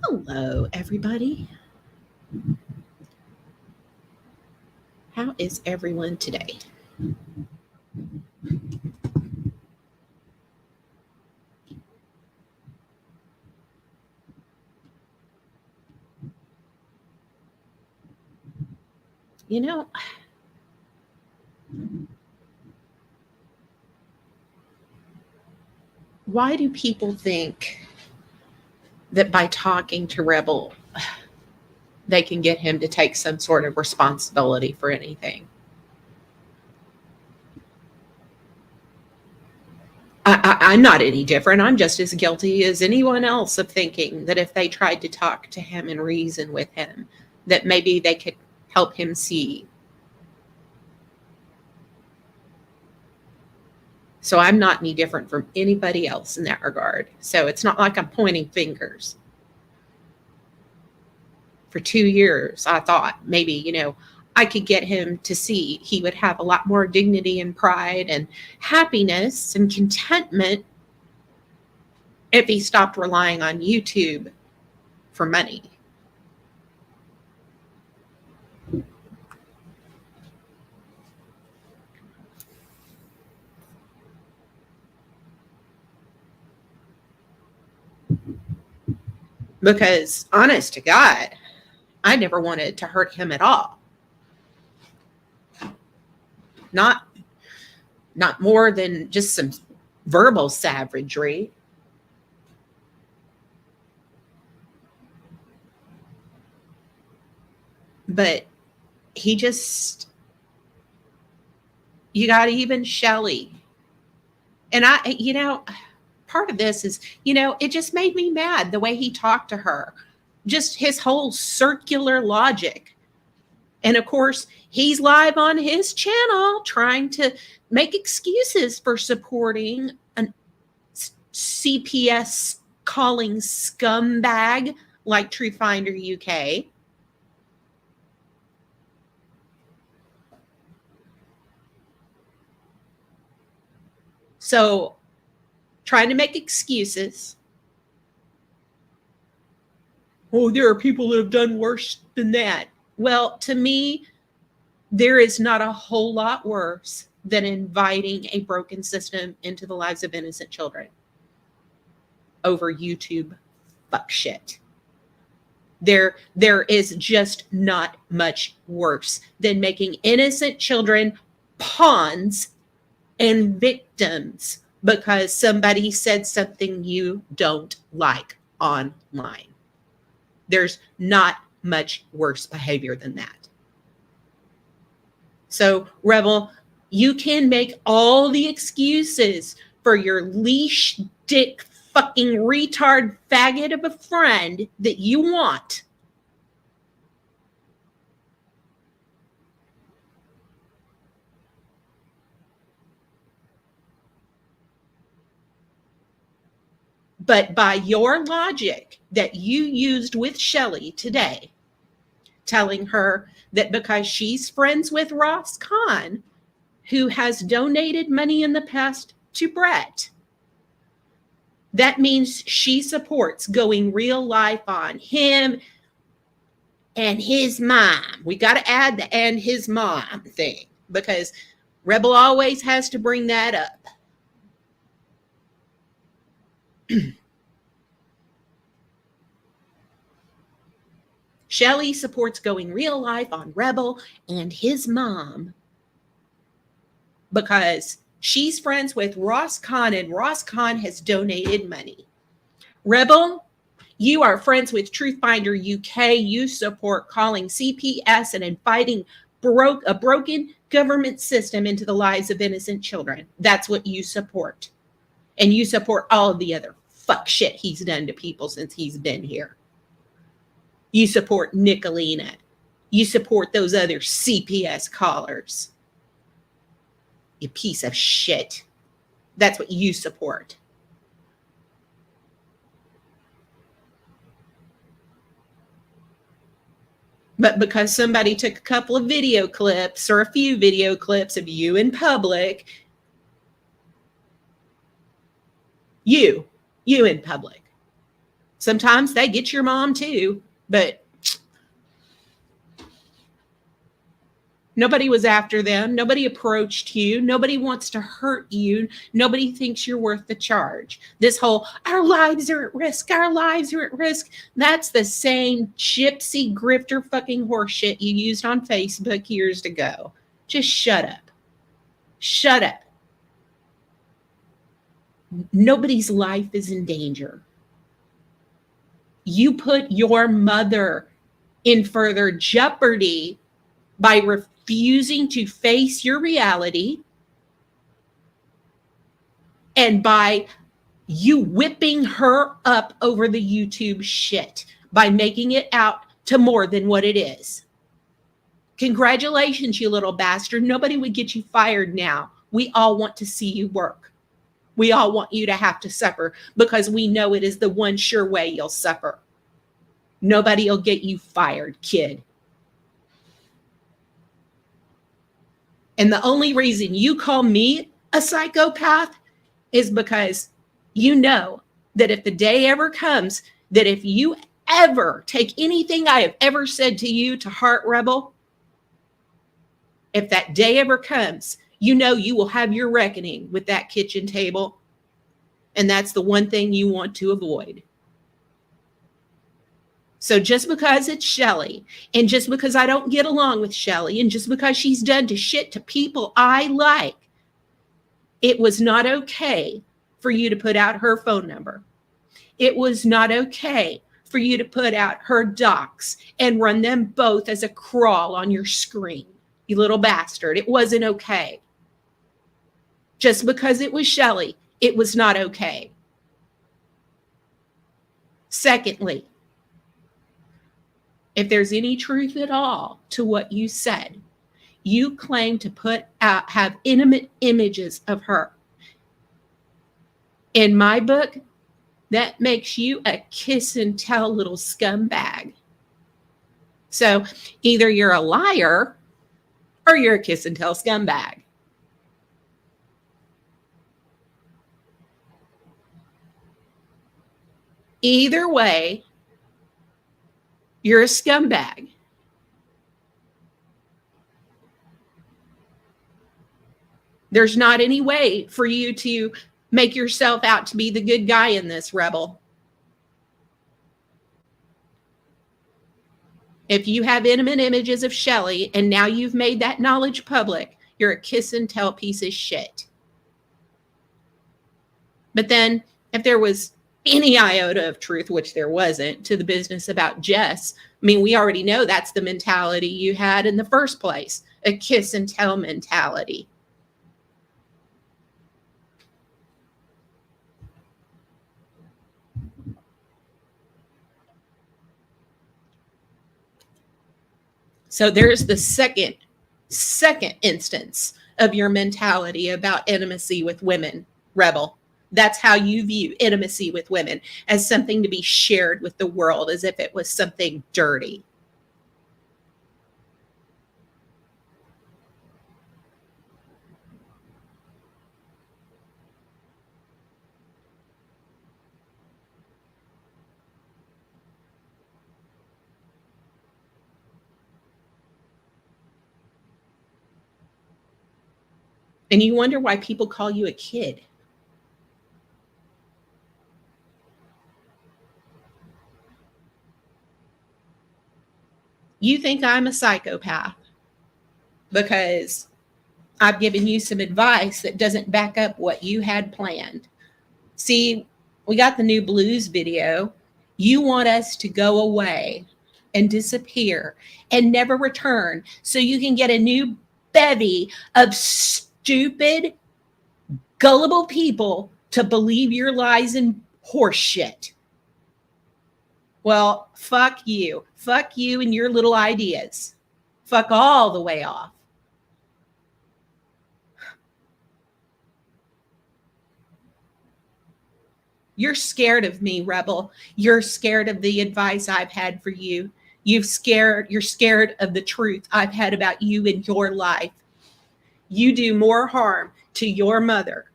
Hello, everybody. How is everyone today? You know, why do people think that by talking to Rebel, they can get him to take some sort of responsibility for anything? I'm not any different. I'm just as guilty as anyone else of thinking that if they tried to talk to him and reason with him, that maybe they could help him see. So I'm not any different from anybody else in that regard. So it's not like I'm pointing fingers. For 2 years, I thought maybe, I could get him to see he would have a lot more dignity and pride and happiness and contentment if he stopped relying on YouTube for money. Because honest to God, I never wanted to hurt him at all. Not not more than just some verbal savagery. But he just, you got even Shelly. And part of this is, it just made me mad the way he talked to her. Just his whole circular logic. And of course, he's live on his channel trying to make excuses for supporting an CPS calling scumbag like Truth Finder UK. So, trying to make excuses. Oh, there are people that have done worse than that. Well, to me, there is not a whole lot worse than inviting a broken system into the lives of innocent children over YouTube fuck shit. There is just not much worse than making innocent children pawns and victims because somebody said something you don't like online. There's not much worse behavior than that. So, Rebel, you can make all the excuses for your leash dick fucking retard faggot of a friend that you want. But by your logic that you used with Shelly today, telling her that because she's friends with Ross Kahn, who has donated money in the past to Brett, that means she supports going real life on him and his mom. We got to add the and his mom thing because Rebel always has to bring that up. Shelly supports going real life on Rebel and his mom because she's friends with Ross Kahn and Ross Kahn has donated money. Rebel, you are friends with Truth Finder UK. You support calling CPS and inviting a broken government system into the lives of innocent children. That's what you support. And you support all of the other fuck shit he's done to people since he's been here. You support Nicolina. You support those other CPS callers. You piece of shit. That's what you support. But because somebody took a couple of video clips or a few video clips of you in public, you in public, Sometimes they get your mom too, but nobody was after them. Nobody approached you. Nobody wants to hurt you. Nobody thinks you're worth the charge. This whole, our lives are at risk. Our lives are at risk. That's the same gypsy grifter fucking horseshit you used on Facebook years ago. Just shut up. Shut up. Nobody's life is in danger. You put your mother in further jeopardy by refusing to face your reality and by you whipping her up over the YouTube shit by making it out to more than what it is. Congratulations, you little bastard. Nobody would get you fired now. We all want to see you work. We all want you to have to suffer because we know it is the one sure way you'll suffer. Nobody will get you fired, kid. And the only reason you call me a psychopath is because you know that if the day ever comes, that if you ever take anything I have ever said to you to heart, rebel, if that day ever comes, you know you will have your reckoning with that kitchen table. And that's the one thing you want to avoid. So just because it's Shelly, and just because I don't get along with Shelly, and just because she's done to shit to people I like, it was not okay for you to put out her phone number. It was not okay for you to put out her docs and run them both as a crawl on your screen. You little bastard. It wasn't okay. Just because it was Shelly, it was not okay. Secondly, if there's any truth at all to what you said, you claim to have intimate images of her. In my book, that makes you a kiss and tell little scumbag. So either you're a liar or you're a kiss and tell scumbag. Either way, you're a scumbag. There's not any way for you to make yourself out to be the good guy in this, rebel. If you have intimate images of Shelly and now you've made that knowledge public, you're a kiss and tell piece of shit. But then if there was any iota of truth, which there wasn't, to the business about Jess, I mean, we already know that's the mentality you had in the first place, a kiss and tell mentality. So there's the second instance of your mentality about intimacy with women, rebel. That's how you view intimacy with women, as something to be shared with the world, as if it was something dirty. And you wonder why people call you a kid. You think I'm a psychopath because I've given you some advice that doesn't back up what you had planned. See, we got the new blues video. You want us to go away and disappear and never return so you can get a new bevy of stupid, gullible people to believe your lies and horseshit. Well, fuck you. Fuck you and your little ideas. Fuck all the way off. You're scared of me, rebel. You're scared of the advice I've had for you. You're scared of the truth I've had about you and your life. You do more harm to your mother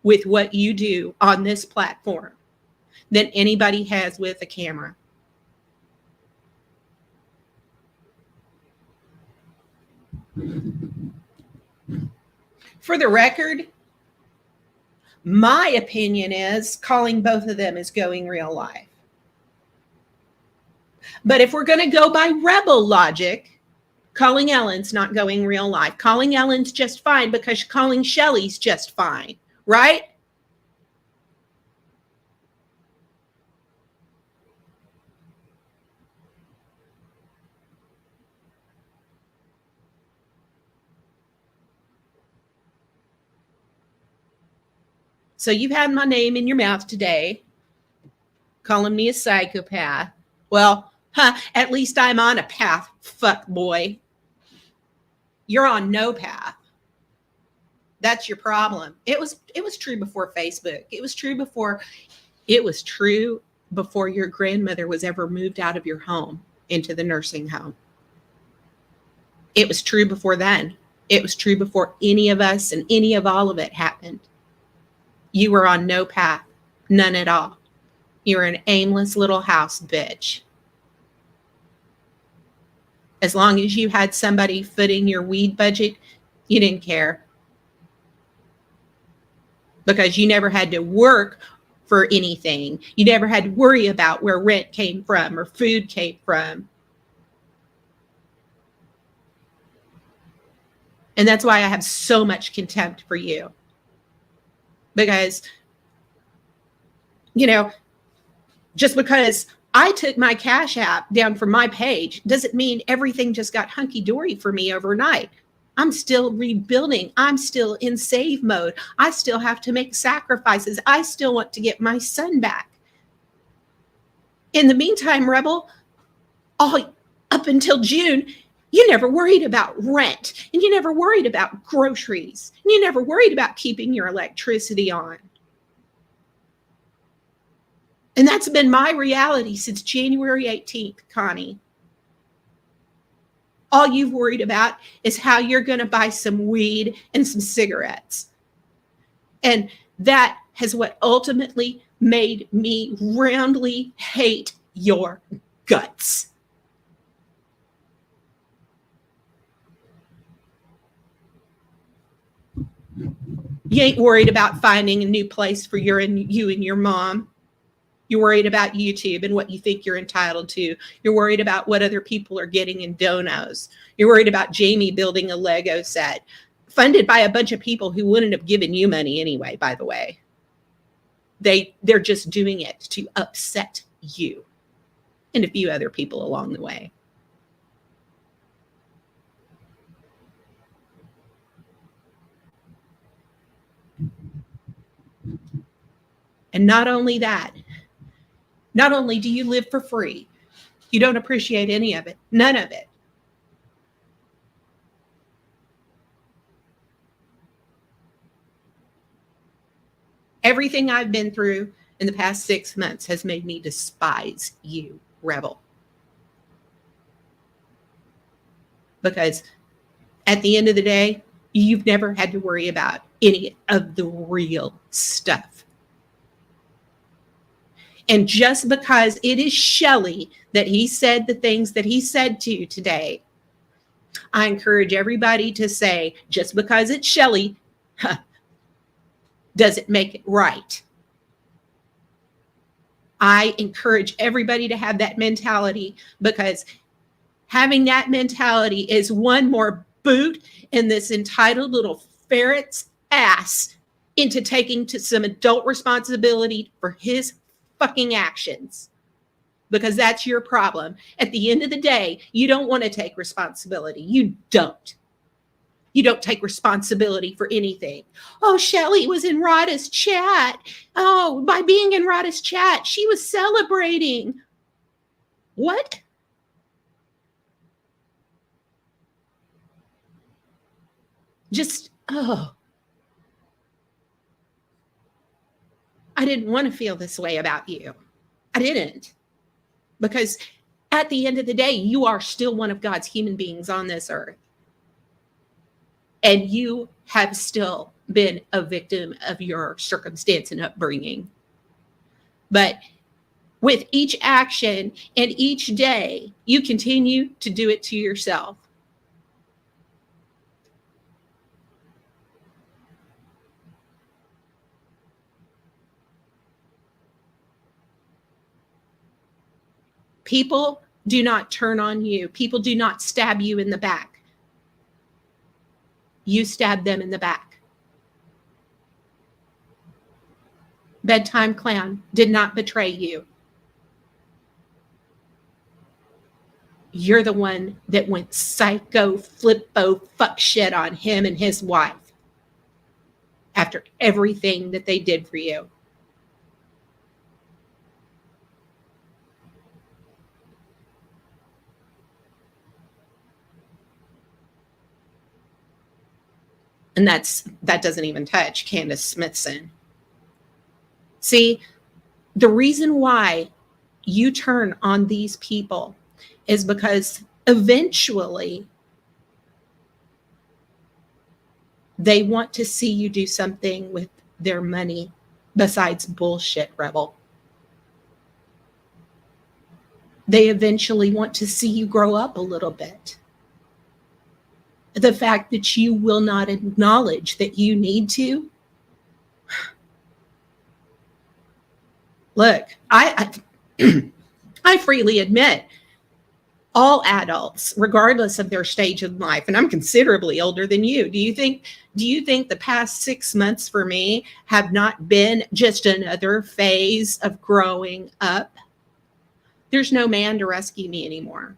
with what you do on this platform than anybody has with a camera. For the record, my opinion is calling both of them is going real life. But if we're going to go by rebel logic, calling Ellen's not going real life. Calling Ellen's just fine because calling Shelly's just fine, right? So you've had my name in your mouth today, calling me a psychopath. Well, at least I'm on a path, fuck boy. You're on no path. That's your problem. It was true before Facebook. It was true before your grandmother was ever moved out of your home into the nursing home. It was true before then. It was true before any of us and any of all of it happened. You were on no path, none at all. You were an aimless little house bitch. As long as you had somebody footing your weed budget, you didn't care. Because you never had to work for anything. You never had to worry about where rent came from or food came from. And that's why I have so much contempt for you. Because, just because I took my Cash App down from my page doesn't mean everything just got hunky-dory for me overnight. I'm still rebuilding. I'm still in save mode. I still have to make sacrifices. I still want to get my son back. In the meantime, Rebel, up until June, you never worried about rent, and you never worried about groceries, and you never worried about keeping your electricity on. And that's been my reality since January 18th, Connie. All you've worried about is how you're going to buy some weed and some cigarettes. And that has what ultimately made me roundly hate your guts. You ain't worried about finding a new place for you and your mom. You're worried about YouTube and what you think you're entitled to. You're worried about what other people are getting in donos. You're worried about Jamie building a Lego set funded by a bunch of people who wouldn't have given you money anyway, by the way. They're just doing it to upset you and a few other people along the way. And not only that, not only do you live for free, you don't appreciate any of it, none of it. Everything I've been through in the past 6 months has made me despise you, Rebel. Because at the end of the day, you've never had to worry about any of the real stuff. And just because it is Shelly that he said the things that he said to you today, I encourage everybody to say, just because it's Shelly, doesn't make it right. I encourage everybody to have that mentality, because having that mentality is one more boot in this entitled little ferret's ass into taking to some adult responsibility for his fucking actions, because that's your problem. At the end of the day, you don't want to take responsibility. You don't take responsibility for anything. Oh, Shelly was in Rhoda's chat. Oh, by being in Rhoda's chat, she was celebrating. What? Just, I didn't want to feel this way about you. I didn't. Because at the end of the day, you are still one of God's human beings on this earth. And you have still been a victim of your circumstance and upbringing. But With each action and each day, you continue to do it to yourself. People do not turn on you. People do not stab you in the back. You stab them in the back. Bedtime clown did not betray you. You're the one that went psycho, flippo, fuck shit on him and his wife after everything that they did for you. And that doesn't even touch Candace Smithson. See, the reason why you turn on these people is because eventually they want to see you do something with their money besides bullshit, Rebel. They eventually want to see you grow up a little bit. The fact that you will not acknowledge that you need to. Look, I freely admit all adults, regardless of their stage of life, and I'm considerably older than you. Do you think the past 6 months for me have not been just another phase of growing up? There's no man to rescue me anymore.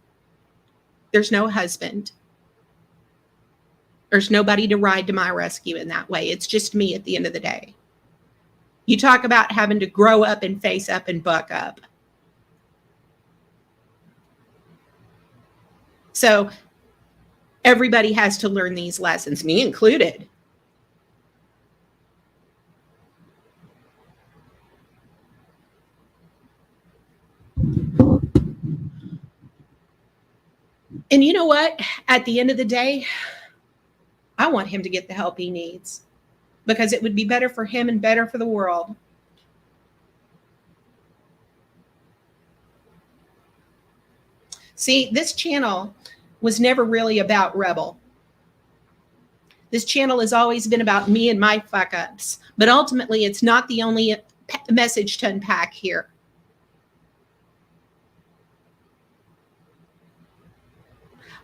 There's no husband. There's nobody to ride to my rescue in that way. It's just me at the end of the day. You talk about having to grow up and face up and buck up. So everybody has to learn these lessons, me included. And you know what? At the end of the day, I want him to get the help he needs because it would be better for him and better for the world. See, this channel was never really about Rebel. This channel has always been about me and my fuck ups, but ultimately it's not the only message to unpack here.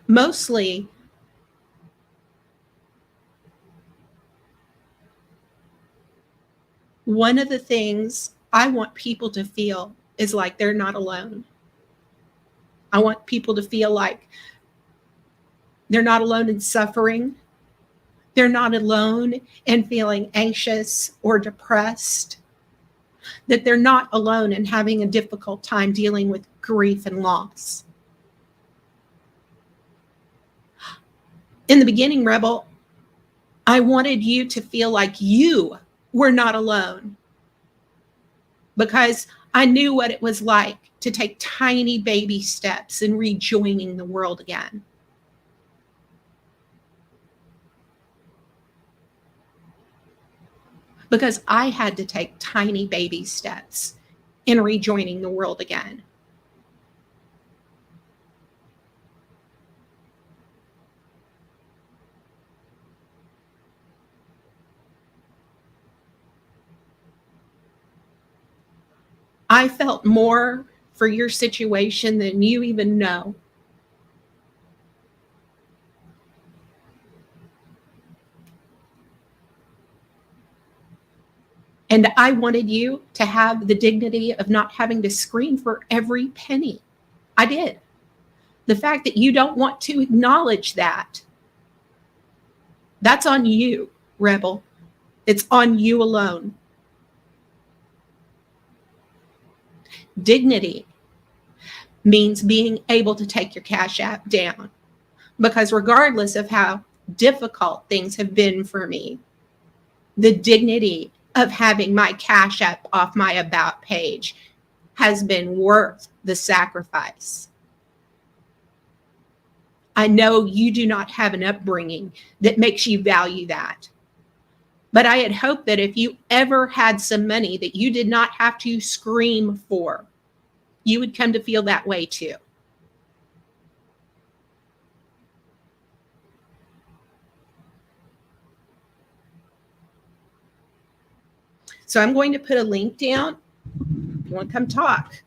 Mostly, one of the things I want people to feel is like they're not alone. I want people to feel like they're not alone in suffering. They're not alone in feeling anxious or depressed. That they're not alone in having a difficult time dealing with grief and loss. In the beginning, Rebel, I wanted you to feel like you were not alone because I knew what it was like to take tiny baby steps in rejoining the world again. Because I had to take tiny baby steps in rejoining the world again. I felt more for your situation than you even know. And I wanted you to have the dignity of not having to scream for every penny. I did. The fact that you don't want to acknowledge that, that's on you, Rebel. It's on you alone. Dignity means being able to take your Cash App down. Because regardless of how difficult things have been for me, the dignity of having my Cash App off my About page has been worth the sacrifice. I know you do not have an upbringing that makes you value that. But I had hoped that if you ever had some money that you did not have to scream for, you would come to feel that way too. So I'm going to put a link down. If you want to come talk.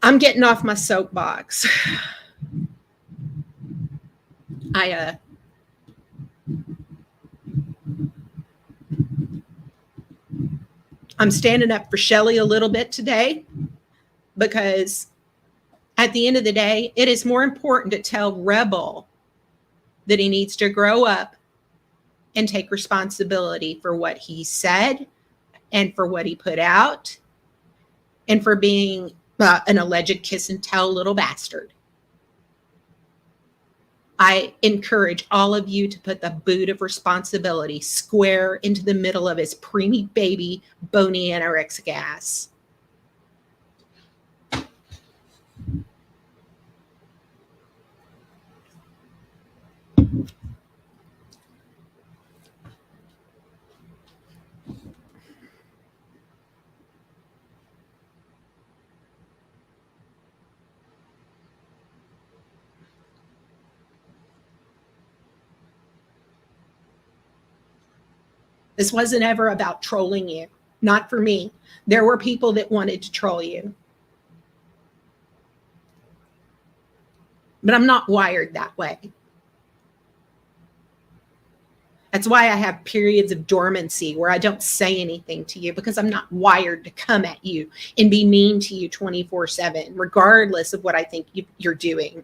I'm getting off my soapbox. I'm standing up for Shelly a little bit today because at the end of the day, it is more important to tell Rebel that he needs to grow up and take responsibility for what he said and for what he put out and for being an alleged kiss and tell little bastard. I encourage all of you to put the boot of responsibility square into the middle of his preemie baby, bony anorexic ass. This wasn't ever about trolling you. Not for me. There were people that wanted to troll you. But I'm not wired that way. That's why I have periods of dormancy where I don't say anything to you, because I'm not wired to come at you and be mean to you 24/7, regardless of what I think you're doing.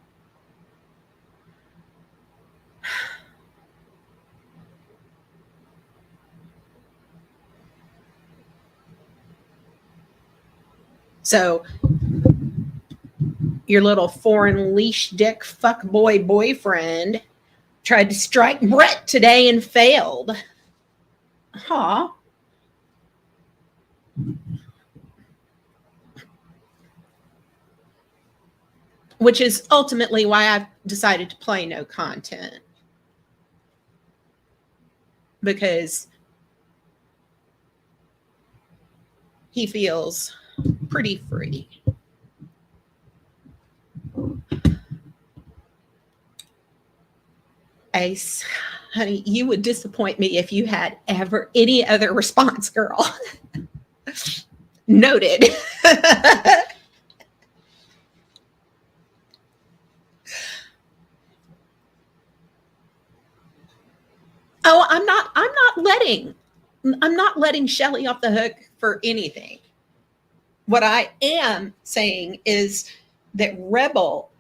So your little foreign leash dick fuckboy boyfriend tried to strike Brett today and failed. Huh. Which is ultimately why I've decided to play no content. Because he feels pretty free. Ace, honey, you would disappoint me if you had ever any other response, girl. Noted. Oh, I'm not letting Shelly off the hook for anything. What I am saying is that Rebel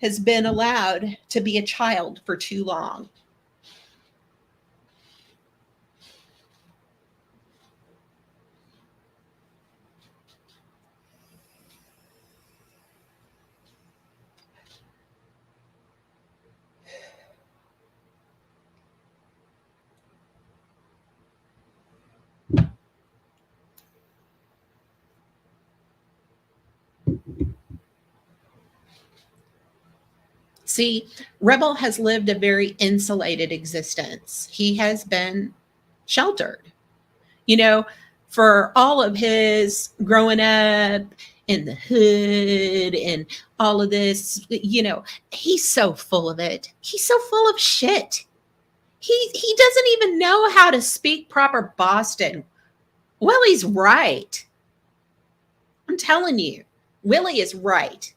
has been allowed to be a child for too long. See, Rebel has lived a very insulated existence. He has been sheltered. You know, for all of his growing up in the hood and all of this, you know, he's so full of it. He's so full of shit. He doesn't even know how to speak proper Boston. Willie's right. I'm telling you, Willie is right.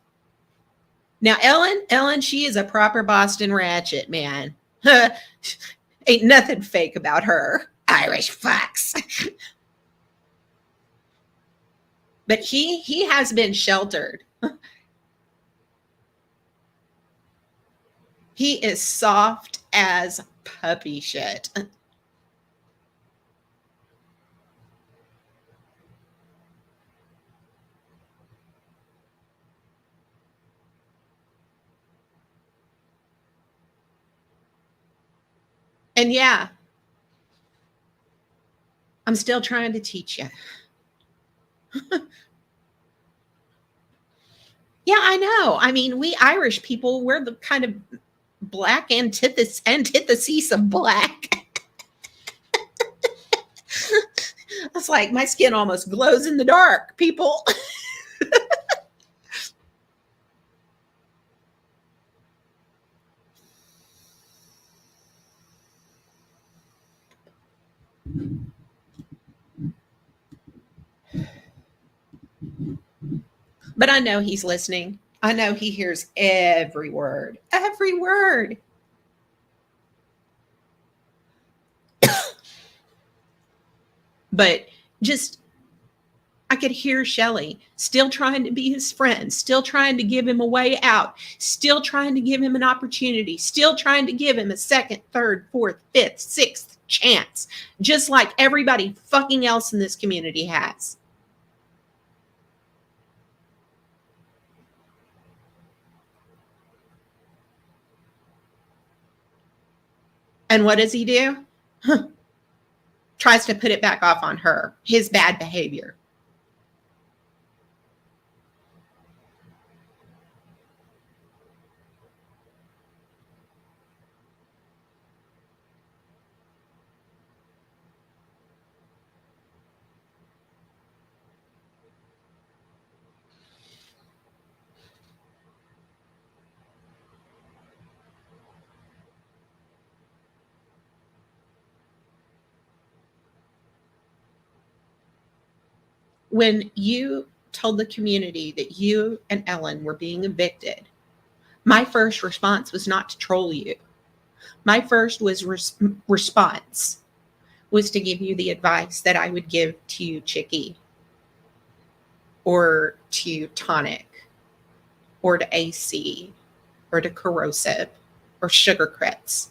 Now, Ellen, she is a proper Boston ratchet, man. Ain't nothing fake about her. Irish fucks. But he has been sheltered. He is soft as puppy shit. And yeah, I'm still trying to teach you. Yeah, I know. I mean, we Irish people, we're the kind of black antithesis of black. It's like my skin almost glows in the dark, people. But I know he's listening. I know he hears every word. Every word. But just, I could hear Shelly still trying to be his friend, still trying to give him a way out, still trying to give him an opportunity, still trying to give him a second, third, fourth, fifth, sixth chance, just like everybody fucking else in this community has. And what does he do? Tries to put it back off on her, his bad behavior. When you told the community that you and Ellen were being evicted, my first response was not to troll you. My first response was to give you the advice that I would give to Chicky or to Tonic or to AC or to Corrosive or Sugar Crits.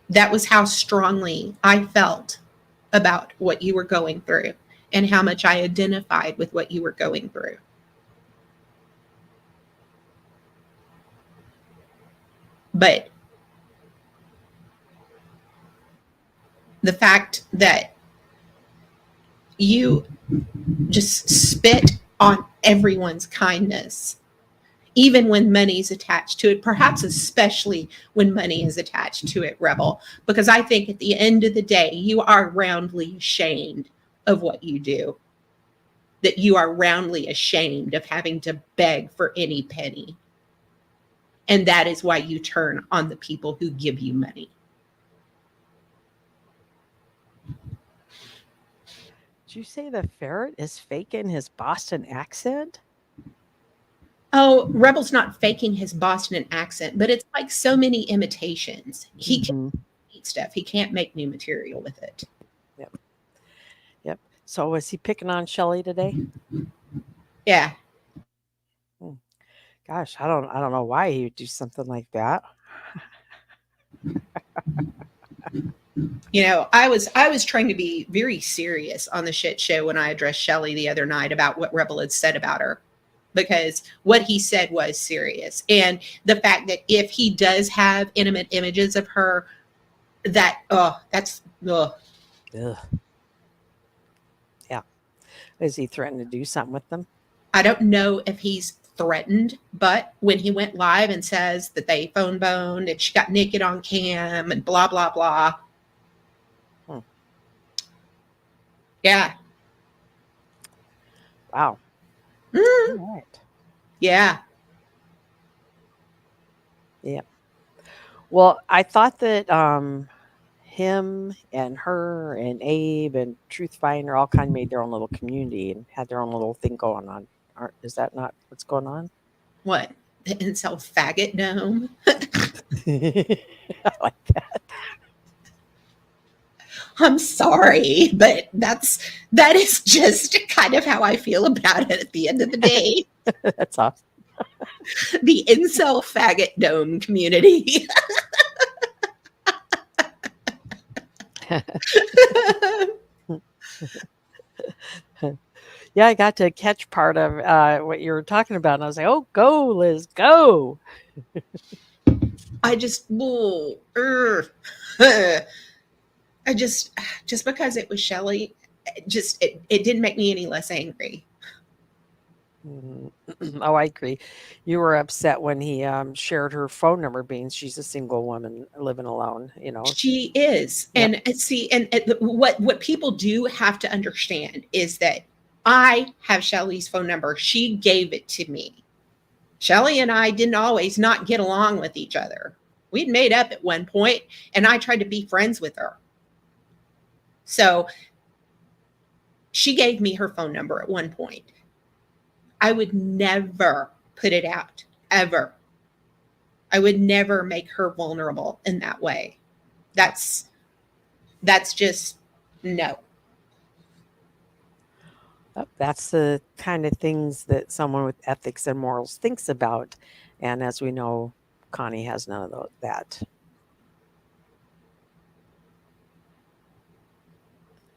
That was how strongly I felt about what you were going through and how much I identified with what you were going through. But the fact that you just spit on everyone's kindness, even when money's attached to it, perhaps especially when money is attached to it, Rebel, because I think at the end of the day, you are roundly ashamed of what you do, that you are roundly ashamed of having to beg for any penny. And that is why you turn on the people who give you money. Did you say the ferret is faking his Boston accent? Oh, Rebel's not faking his Boston accent, but it's like so many imitations. He can't eat stuff. He can't make new material with it. Yep. Yep. So was he picking on Shelly today? Yeah. Gosh, I don't know why he would do something like that. You know, I was trying to be very serious on the shit show when I addressed Shelly the other night about what Rebel had said about her, because what he said was serious. And the fact that if he does have intimate images of her, that's Ugh. Yeah. Is he threatening to do something with them? I don't know if he's threatened, but when he went live and says that they phone boned and she got naked on cam and blah blah blah. Yeah. Wow. Mm. All right. Yeah. Yeah. Well, I thought that him and her and Abe and Truth Finder all kind of made their own little community and had their own little thing going on. Is that not what's going on? What? The incel faggot dome? I like that. I'm sorry, but that is just kind of how I feel about it at the end of the day. That's awesome. The incel faggot dome community. Yeah, I got to catch part of what you were talking about, and I was like, "Oh, go, Liz, go!" I just, I just because it was Shelly, it didn't make me any less angry. Oh, I agree. You were upset when he shared her phone number, being she's a single woman living alone. You know, she is. Yep. And see, and what people do have to understand is that I have Shelly's phone number. She gave it to me. Shelly and I didn't always not get along with each other. We'd made up at one point, and I tried to be friends with her. So she gave me her phone number at one point. I would never put it out, ever. I would never make her vulnerable in that way. That's just no. That's the kind of things that someone with ethics and morals thinks about. And as we know, Connie has none of that.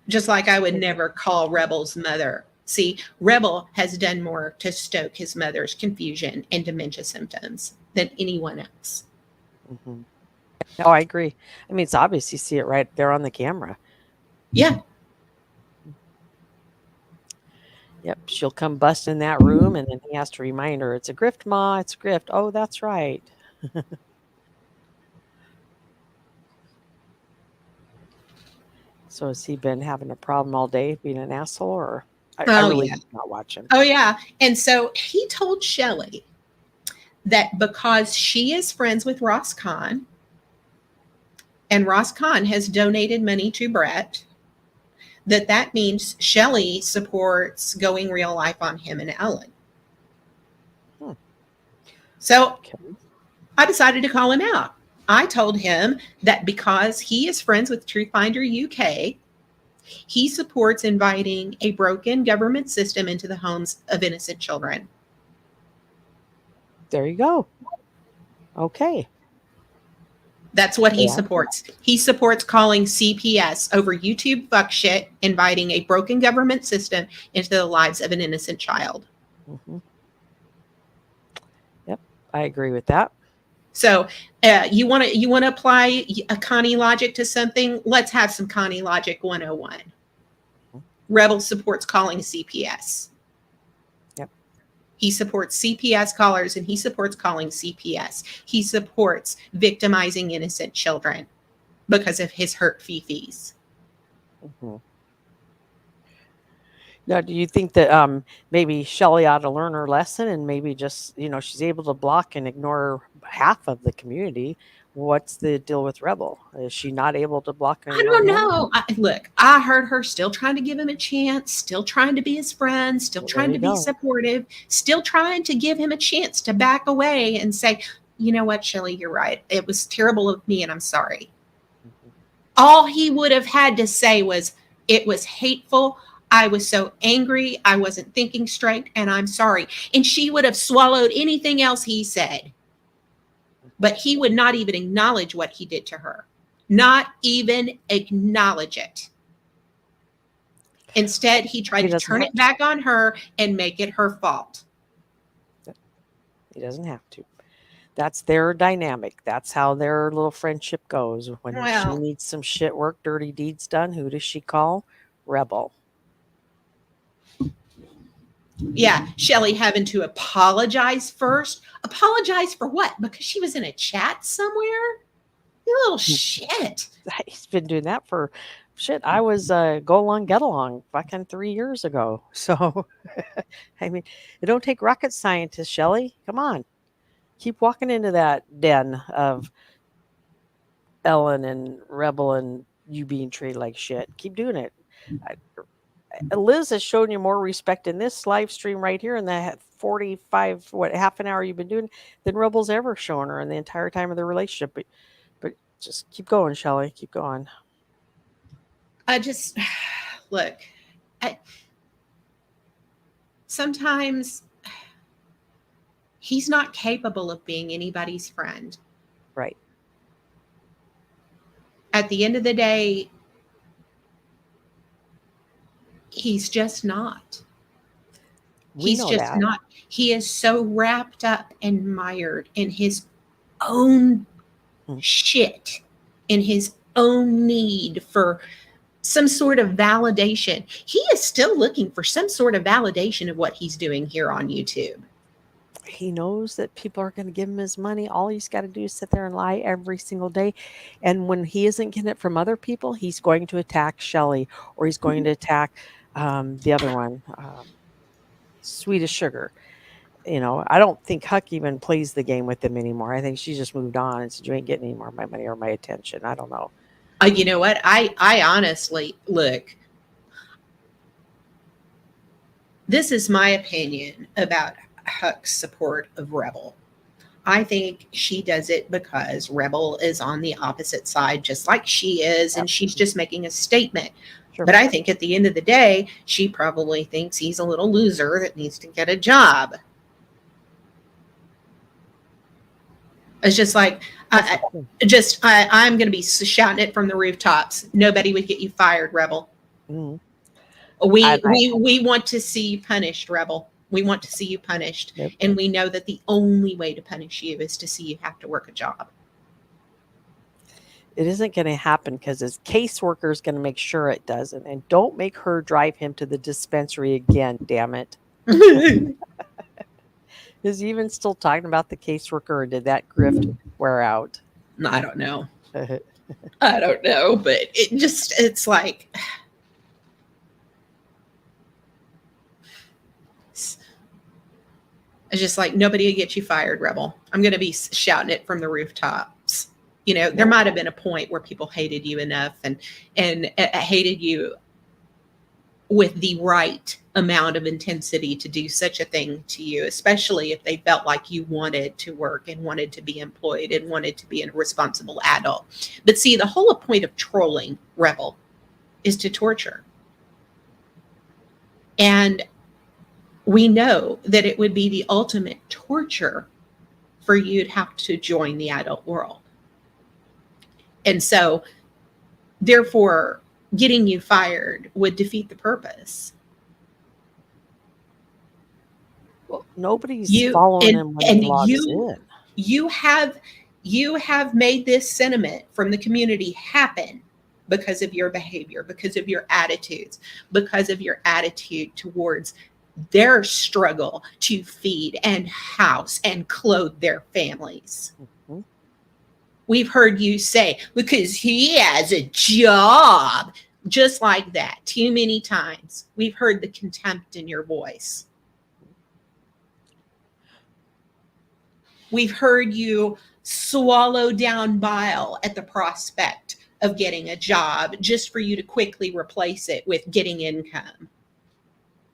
Just like I would never call Rebel's mother. See, Rebel has done more to stoke his mother's confusion and dementia symptoms than anyone else. Mm-hmm. Oh, I agree. I mean, it's obvious. You see it right there on the camera. Yeah. Yep. She'll come bust in that room, and then he has to remind her, it's a grift, Ma. It's a grift. Oh, that's right. So has he been having a problem all day being an asshole, or I really did not watch him. Oh, yeah. And so he told Shelly that because she is friends with Ross Kahn, and Ross Kahn has donated money to Brett, that means Shelly supports going real life on him and Ellen. So I decided to call him out. I told him that because he is friends with Truthfinder UK, he supports inviting a broken government system into the homes of innocent children. There you go. Okay. That's what he supports. He supports calling CPS over YouTube fuck shit, inviting a broken government system into the lives of an innocent child. Mm-hmm. Yep, I agree with that. So you want to apply a Connie logic to something? Let's have some Connie logic 101. Mm-hmm. Rebel supports calling CPS. Yep. He supports CPS callers, and he supports calling CPS. He supports victimizing innocent children because of his hurt fifis. Mm-hmm. Now, do you think that maybe Shelly ought to learn her lesson and maybe just, she's able to block and ignore half of the community? What's the deal with Rebel? Is she not able to block and ignore I don't know. Look, I heard her still trying to give him a chance, still trying to be his friend, still trying to be supportive, still trying to give him a chance to back away and say, you know what, Shelly, you're right. It was terrible of me, and I'm sorry. Mm-hmm. All he would have had to say was, it was hateful. I was so angry. I wasn't thinking straight, and I'm sorry. And she would have swallowed anything else he said. But he would not even acknowledge what he did to her. Not even acknowledge it. Instead, he tried to turn it back on her and make it her fault. He doesn't have to. That's their dynamic. That's how their little friendship goes. When she needs some shit work, dirty deeds done, who does she call? Rebel. Yeah, Shelly having to apologize first. Apologize for what? Because she was in a chat somewhere? You little shit. He's been doing that for shit. I was go along, get along fucking 3 years ago. So, I mean, it don't take rocket scientists, Shelly. Come on. Keep walking into that den of Ellen and Rebel and you being treated like shit. Keep doing it. Liz has shown you more respect in this live stream right here in that 45, half an hour you've been doing than Rebel's ever shown her in the entire time of their relationship. But just keep going, Shelly. Keep going. Look, sometimes he's not capable of being anybody's friend. Right. At the end of the day, he's just not. He's just not. He is so wrapped up and mired in his own shit, in his own need for some sort of validation. He is still looking for some sort of validation of what he's doing here on YouTube. He knows that people are going to give him his money. All he's got to do is sit there and lie every single day. And when he isn't getting it from other people, he's going to attack Shelly, or he's going to attack the other one, Sweet as Sugar. I don't think Huck even plays the game with them anymore. I think she just moved on and said, "You ain't getting any more of my money or my attention." I don't know. You know what? I honestly look. This is my opinion about Huck's support of Rebel. I think she does it because Rebel is on the opposite side, just like she is, Yep. and she's just making a statement. Sure. But I think at the end of the day, she probably thinks he's a little loser that needs to get a job. It's just like, I'm going to be shouting it from the rooftops. Nobody would get you fired, Rebel. Mm-hmm. We want to see you punished, Rebel. We want to see you punished. Yep. And we know that the only way to punish you is to see you have to work a job. It isn't going to happen because his caseworker is going to make sure it doesn't. And don't make her drive him to the dispensary again, damn it. Is he even still talking about the caseworker, or did that grift wear out? I don't know. I don't know, but it's like, it's just like, nobody will get you fired, Rebel. I'm going to be shouting it from the rooftops. There might have been a point where people hated you enough and hated you with the right amount of intensity to do such a thing to you, especially if they felt like you wanted to work and wanted to be employed and wanted to be a responsible adult. But see, the whole point of trolling, Rebel, is to torture. And we know that it would be the ultimate torture for you to have to join the adult world. And so, therefore, getting you fired would defeat the purpose. Well, nobody's following him when he logs in. You have made this sentiment from the community happen because of your behavior, because of your attitudes, because of your attitude towards their struggle to feed and house and clothe their families. Mm-hmm. We've heard you say, because he has a job, just like that, too many times. We've heard the contempt in your voice. We've heard you swallow down bile at the prospect of getting a job just for you to quickly replace it with getting income.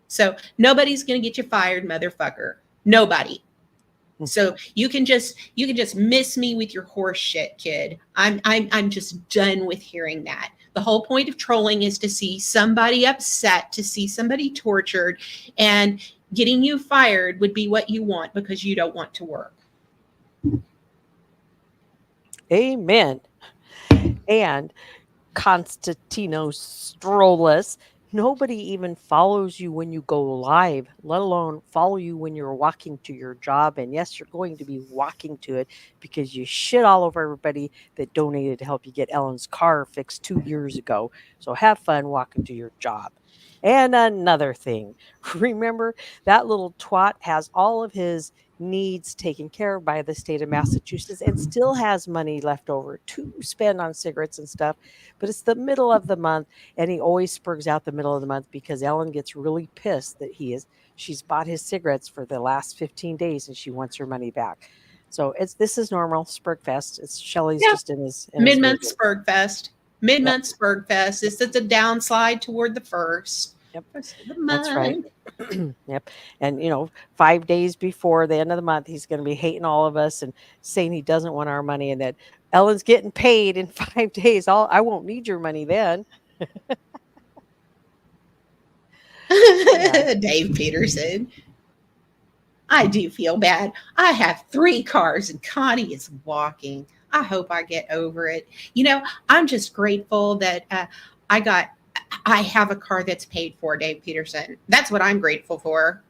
So nobody's going to get you fired, motherfucker. Nobody. So you can just miss me with your horse shit, kid. I'm just done with hearing that. The whole point of trolling is to see somebody upset, to see somebody tortured, and getting you fired would be what you want because you don't want to work. Amen. And Constantino Strolus, nobody even follows you when you go live, let alone follow you when you're walking to your job. And yes, you're going to be walking to it because you shit all over everybody that donated to help you get Ellen's car fixed 2 years ago. So have fun walking to your job. And another thing, remember that little twat has all of his needs taken care of by the state of Massachusetts and still has money left over to spend on cigarettes and stuff. But it's the middle of the month, and he always spurgs out the middle of the month because Ellen gets really pissed that she's bought his cigarettes for the last 15 days and she wants her money back. So this is normal Spurgfest. It's Shelly's just in his mid-month Spurgfest. Mid-month Spurgfest. It's a downslide toward the first. Yep, that's right. Yep. And 5 days before the end of the month, he's going to be hating all of us and saying he doesn't want our money and that Ellen's getting paid in 5 days. I won't need your money then. Dave Peterson. I do feel bad. I have 3 cars and Connie is walking. I hope I get over it. I'm just grateful that I have a car that's paid for, Dave Peterson. That's what I'm grateful for.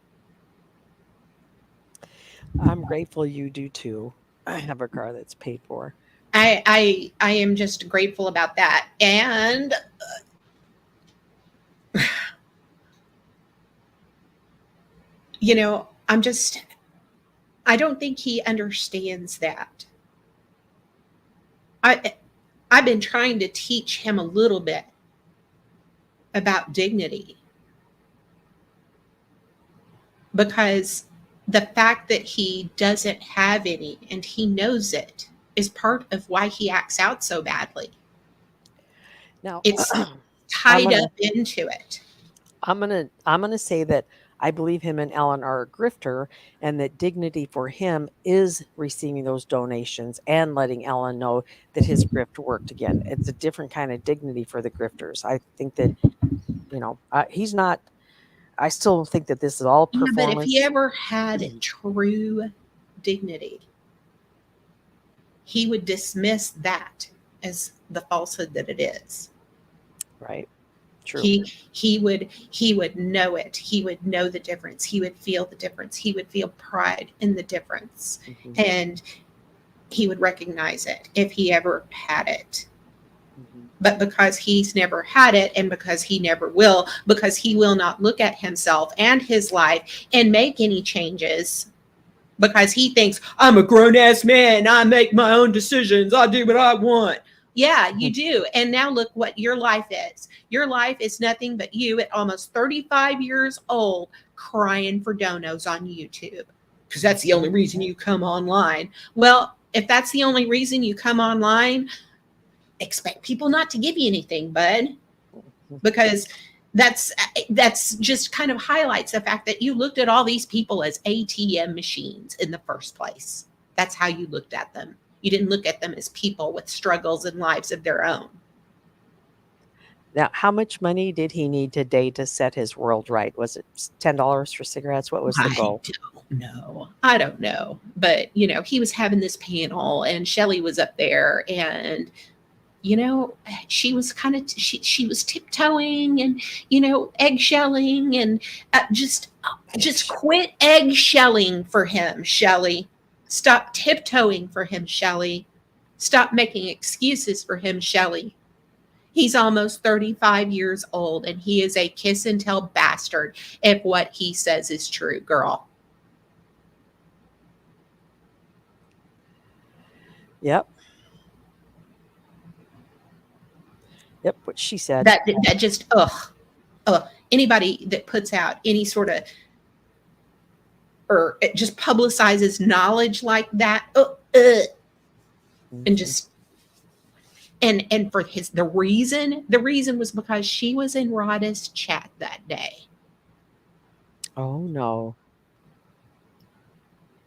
I'm grateful you do too. I have a car that's paid for. I am just grateful about that. And I don't think he understands that. I've been trying to teach him a little bit about dignity, because the fact that he doesn't have any and he knows it is part of why he acts out so badly. Now, It's I'm tied gonna up into it. I'm gonna say that I believe him and Ellen are a grifter, and that dignity for him is receiving those donations and letting Ellen know that his grift worked again. It's a different kind of dignity for the grifters. I think that he's not. I still think that this is all Yeah, but if he performance. ever had true dignity, he would dismiss that as the falsehood that it is. Right. True. He would know it. He would know the difference. He would feel the difference. He would feel pride in the difference. Mhm. And he would recognize it if he ever had it. Mhm. But because he's never had it, and because he never will, because he will not look at himself and his life and make any changes, because he thinks, I'm a grown ass man, I make my own decisions, I do what I want. Yeah, you do. And now look what your life is. Your life is nothing but you at almost 35 years old crying for donos on YouTube, because that's the only reason you come online. Well, if that's the only reason you come online, expect people not to give you anything, bud, because that's just kind of highlights the fact that you looked at all these people as ATM machines in the first place. That's how you looked at them. You didn't look at them as people with struggles and lives of their own. Now, how much money did he need today to set his world right? Was it $10 for cigarettes? What was the goal? I don't know. But, he was having this panel and Shelly was up there, and she was kind of she was tiptoeing and eggshelling, and just quit eggshelling for him, Shelly. Stop tiptoeing for him, Shelly. Stop making excuses for him, Shelly. He's almost 35 years old and he is a kiss and tell bastard if what he says is true, girl. Yep. Yep, what she said. That just anybody that puts out any sort of, or it just publicizes knowledge like that, and just and for the reason was because she was in Rhoda's chat that day. Oh no.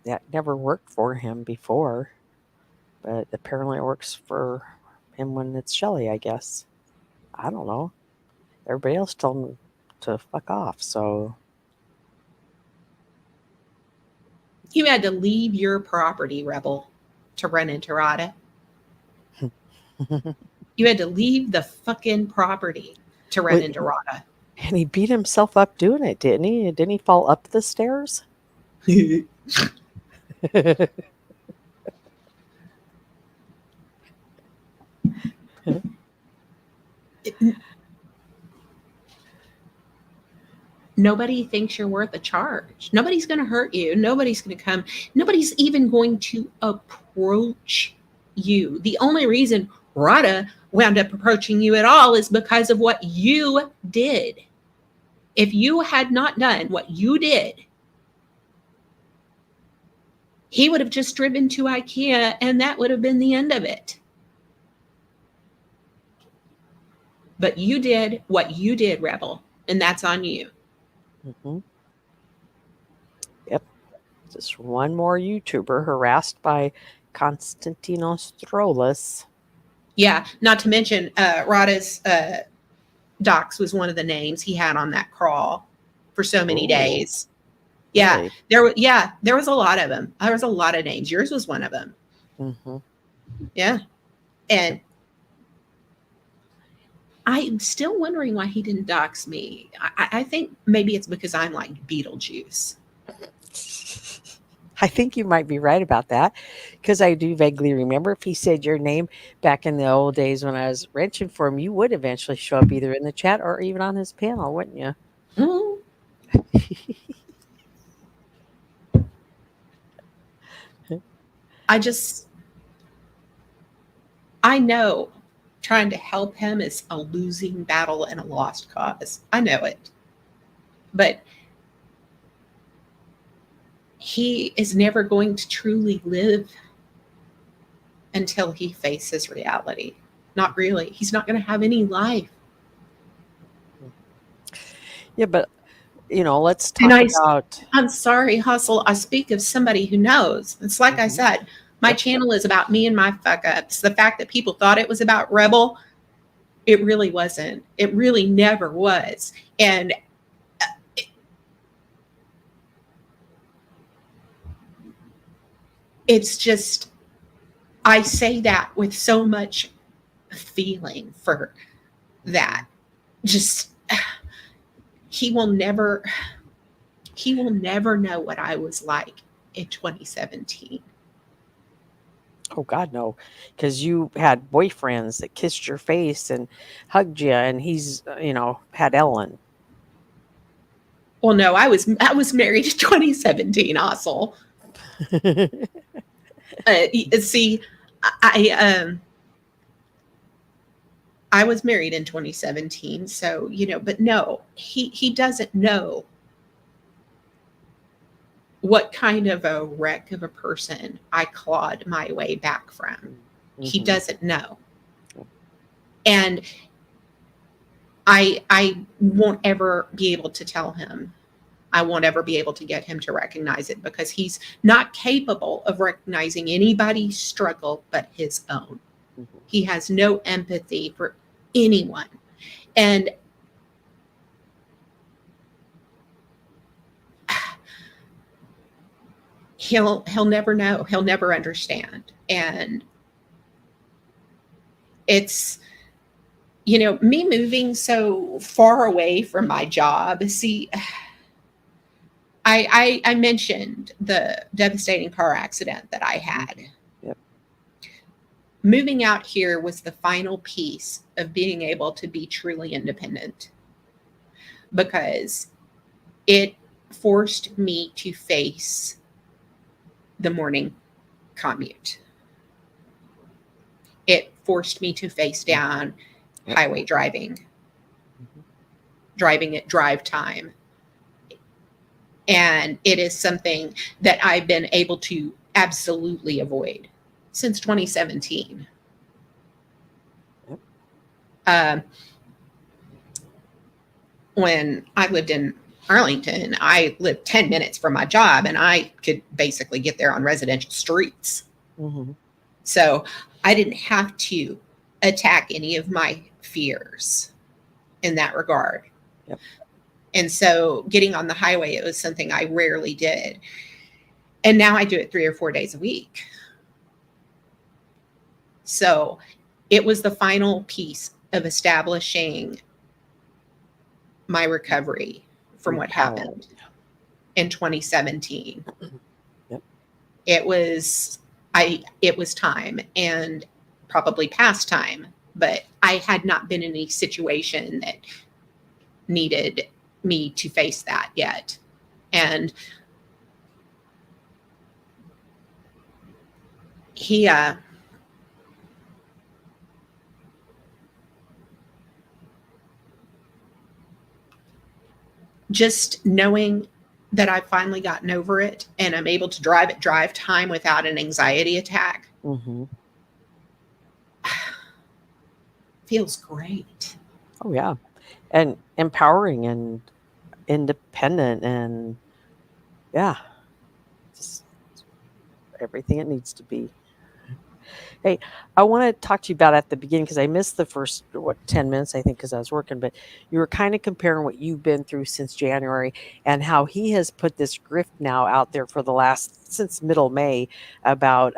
That never worked for him before, but apparently it works for him when it's Shelly, I guess. I don't know. Everybody else told him to fuck off, so You had to leave your property, Rebel, to run into Rhoda. You had to leave the fucking property to run into Rhoda. And he beat himself up doing it, didn't he? Didn't he fall up the stairs? Nobody thinks you're worth a charge. Nobody's going to hurt you. Nobody's going to come. Nobody's even going to approach you. The only reason Rhoda wound up approaching you at all is because of what you did. If you had not done what you did, he would have just driven to IKEA and that would have been the end of it. But you did what you did, Rebel, and that's on you. Mm-hmm. Yep. Just one more YouTuber harassed by Konstantinos Strolis. Yeah, not to mention Rhoda's Docs was one of the names he had on that crawl for so many days. Yeah, really? there was a lot of them. There was a lot of names. Yours was one of them. Mm-hmm. Yeah, and I'm still wondering why he didn't dox me. I think maybe it's because I'm like Beetlejuice. I think you might be right about that, because I do vaguely remember if he said your name back in the old days when I was wrenching for him, you would eventually show up either in the chat or even on his panel, wouldn't you? Mm-hmm. I know trying to help him is a losing battle and a lost cause. I know it. But he is never going to truly live until he faces reality. Not really. He's not going to have any life. Yeah, but let's And talk about. I'm sorry, Hustle. I speak of somebody who knows. It's like I said, my Yep. channel is about me and my fuck ups. The fact that people thought it was about Rebel, it really wasn't. It really never was. And it's just, I say that with so much feeling for that. Just, he will never know what I was like in 2017. Oh God, no, because you had boyfriends that kissed your face and hugged you, and he's had Ellen. Well, no, I was married in 2017, also. See, I was married in 2017, so but no, he doesn't know what kind of a wreck of a person I clawed my way back from. He doesn't know. And I won't ever be able to tell him. I won't ever be able to get him to recognize it because he's not capable of recognizing anybody's struggle but his own. He has no empathy for anyone. And he'll never know. He'll never understand. And it's me moving so far away from my job. See, I mentioned the devastating car accident that I had. Yep. Moving out here was the final piece of being able to be truly independent, because it forced me to face the morning commute. It forced me to face down highway driving, driving at drive time. And it is something that I've been able to absolutely avoid since 2017. When I lived in Arlington, I lived 10 minutes from my job and I could basically get there on residential streets. So I didn't have to attack any of my fears in that regard. Yep. And so getting on the highway, it was something I rarely did. And now I do it 3 or 4 days a week. So it was the final piece of establishing my recovery from what happened in 2017. Yep. It was time, and probably past time, but I had not been in a situation that needed me to face that yet. And he just knowing that I've finally gotten over it and I'm able to drive at drive time without an anxiety attack feels great. Oh yeah, and empowering and independent, and just everything it needs to be. Hey, I want to talk to you about at the beginning, because I missed the first 10 minutes, I think, because I was working, but you were kind of comparing what you've been through since January and how he has put this grift now out there for since middle May about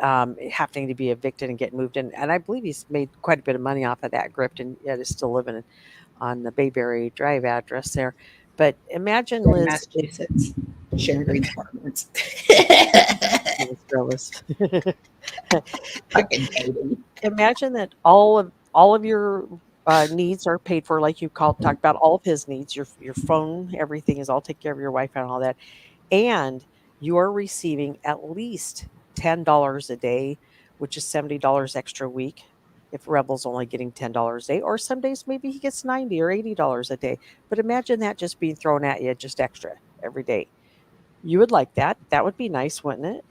having to be evicted and get moved in. And I believe he's made quite a bit of money off of that grift, and yet is still living on the Bayberry Drive address there. But imagine, In Liz, Massachusetts, sharing green apartments. Fucking baby. Imagine that all of your needs are paid for, like you talked about all of his needs, your phone, everything is all taken care of, your Wi-Fi and all that, and you are receiving at least $10 a day, which is $70 extra a week. If Rebel's only getting $10 a day, or some days maybe he gets $90 or $80 a day. But imagine that just being thrown at you, just extra every day. You would like that. That would be nice, wouldn't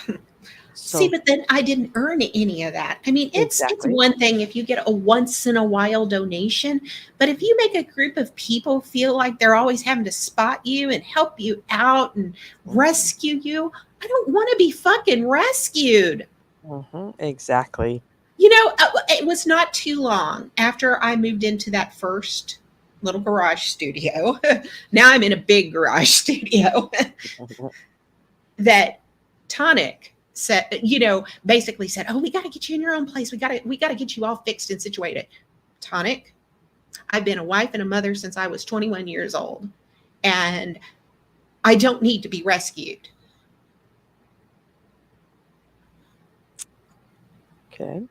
it? See, So but then I didn't earn any of that. I mean, it's exactly. one thing if you get a once in a while donation, but if you make a group of people feel like they're always having to spot you and help you out and rescue you, I don't want to be fucking rescued. Exactly. It was not too long after I moved into that first little garage studio. Now I'm in a big garage studio that Tonic said, basically said, "Oh, we got to get you in your own place. We got to get you all fixed and situated." Tonic, I've been a wife and a mother since I was 21 years old, and I don't need to be rescued. Okay.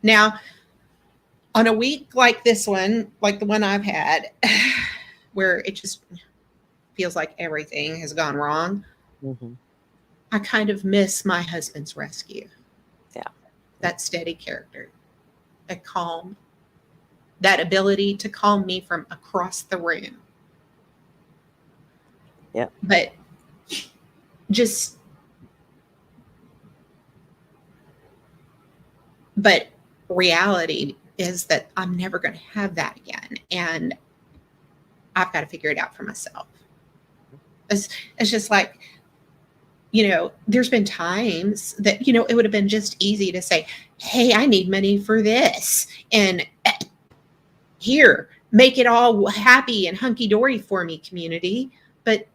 Now, on a week like this one, like the one I've had, where it just feels like everything has gone wrong, Mm-hmm. I kind of miss my husband's rescue. Yeah. That steady character, that calm, that ability to calm me from across the room. Yeah. But just, but reality is that I'm never going to have that again. And I've got to figure it out for myself. It's just like, there's been times that, it would have been just easy to say, "Hey, I need money for this." And here, make it all happy and hunky dory for me, community. But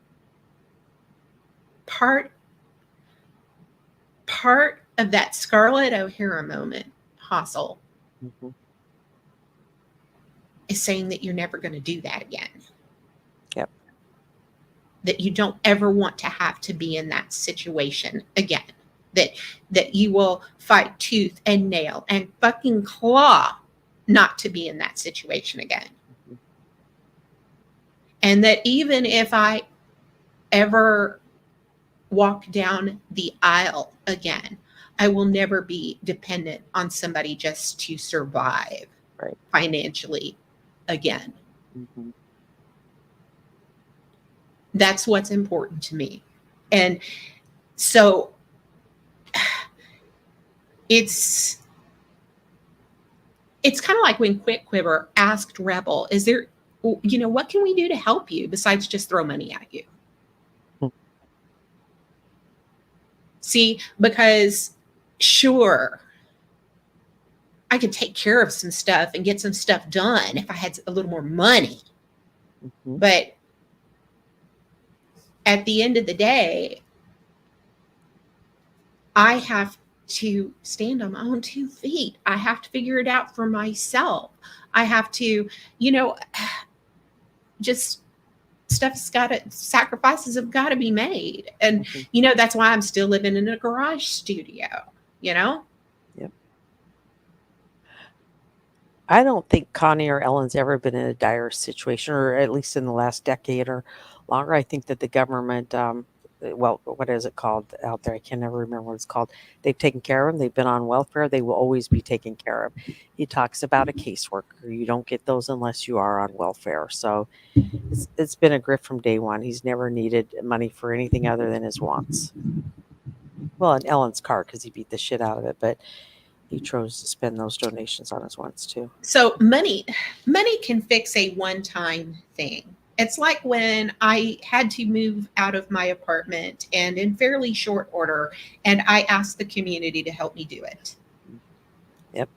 part of that Scarlett O'Hara moment, Hossel, Mm-hmm. is saying that you're never going to do that again. Yep. That you don't ever want to have to be in that situation again. That you will fight tooth and nail and fucking claw not to be in that situation again. Mm-hmm. And that even if I ever walk down the aisle again, I will never be dependent on somebody just to survive Right. financially again. Mm-hmm. That's what's important to me. And so it's kind of like when Quick Quiver asked Rebel, "Is there, what can we do to help you besides just throw money at you?" See, because sure, I could take care of some stuff and get some stuff done if I had a little more money. Mm-hmm. But at the end of the day, I have to stand on my own 2 feet. I have to figure it out for myself. I have to, just sacrifices have got to be made. And, Mm-hmm. that's why I'm still living in a garage studio, Yep. I don't think Connie or Ellen's ever been in a dire situation, or at least in the last decade or longer. I think that the government, well, what is it called out there? I can never remember what it's called. They've taken care of them. They've been on welfare. They will always be taken care of. He talks about a caseworker. You don't get those unless you are on welfare. So it's been a grift from day one. He's never needed money for anything other than his wants. Well, in Ellen's car, because he beat the shit out of it, but he chose to spend those donations on his wants too. So money can fix a one-time thing. It's like when I had to move out of my apartment and in fairly short order, and I asked the community to help me do it. Yep.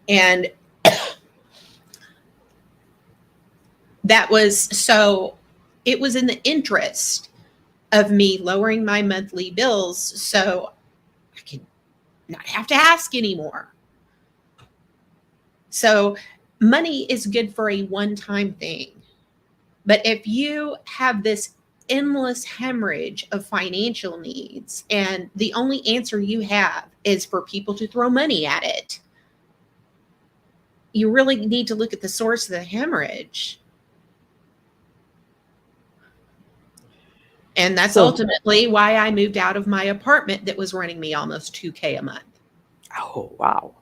And that was so, it was in the interest of me lowering my monthly bills so I could not have to ask anymore. So money is good for a one-time thing. But if you have this endless hemorrhage of financial needs and the only answer you have is for people to throw money at it, you really need to look at the source of the hemorrhage. And that's ultimately why I moved out of my apartment that was running me almost $2,000 a month. Oh, wow.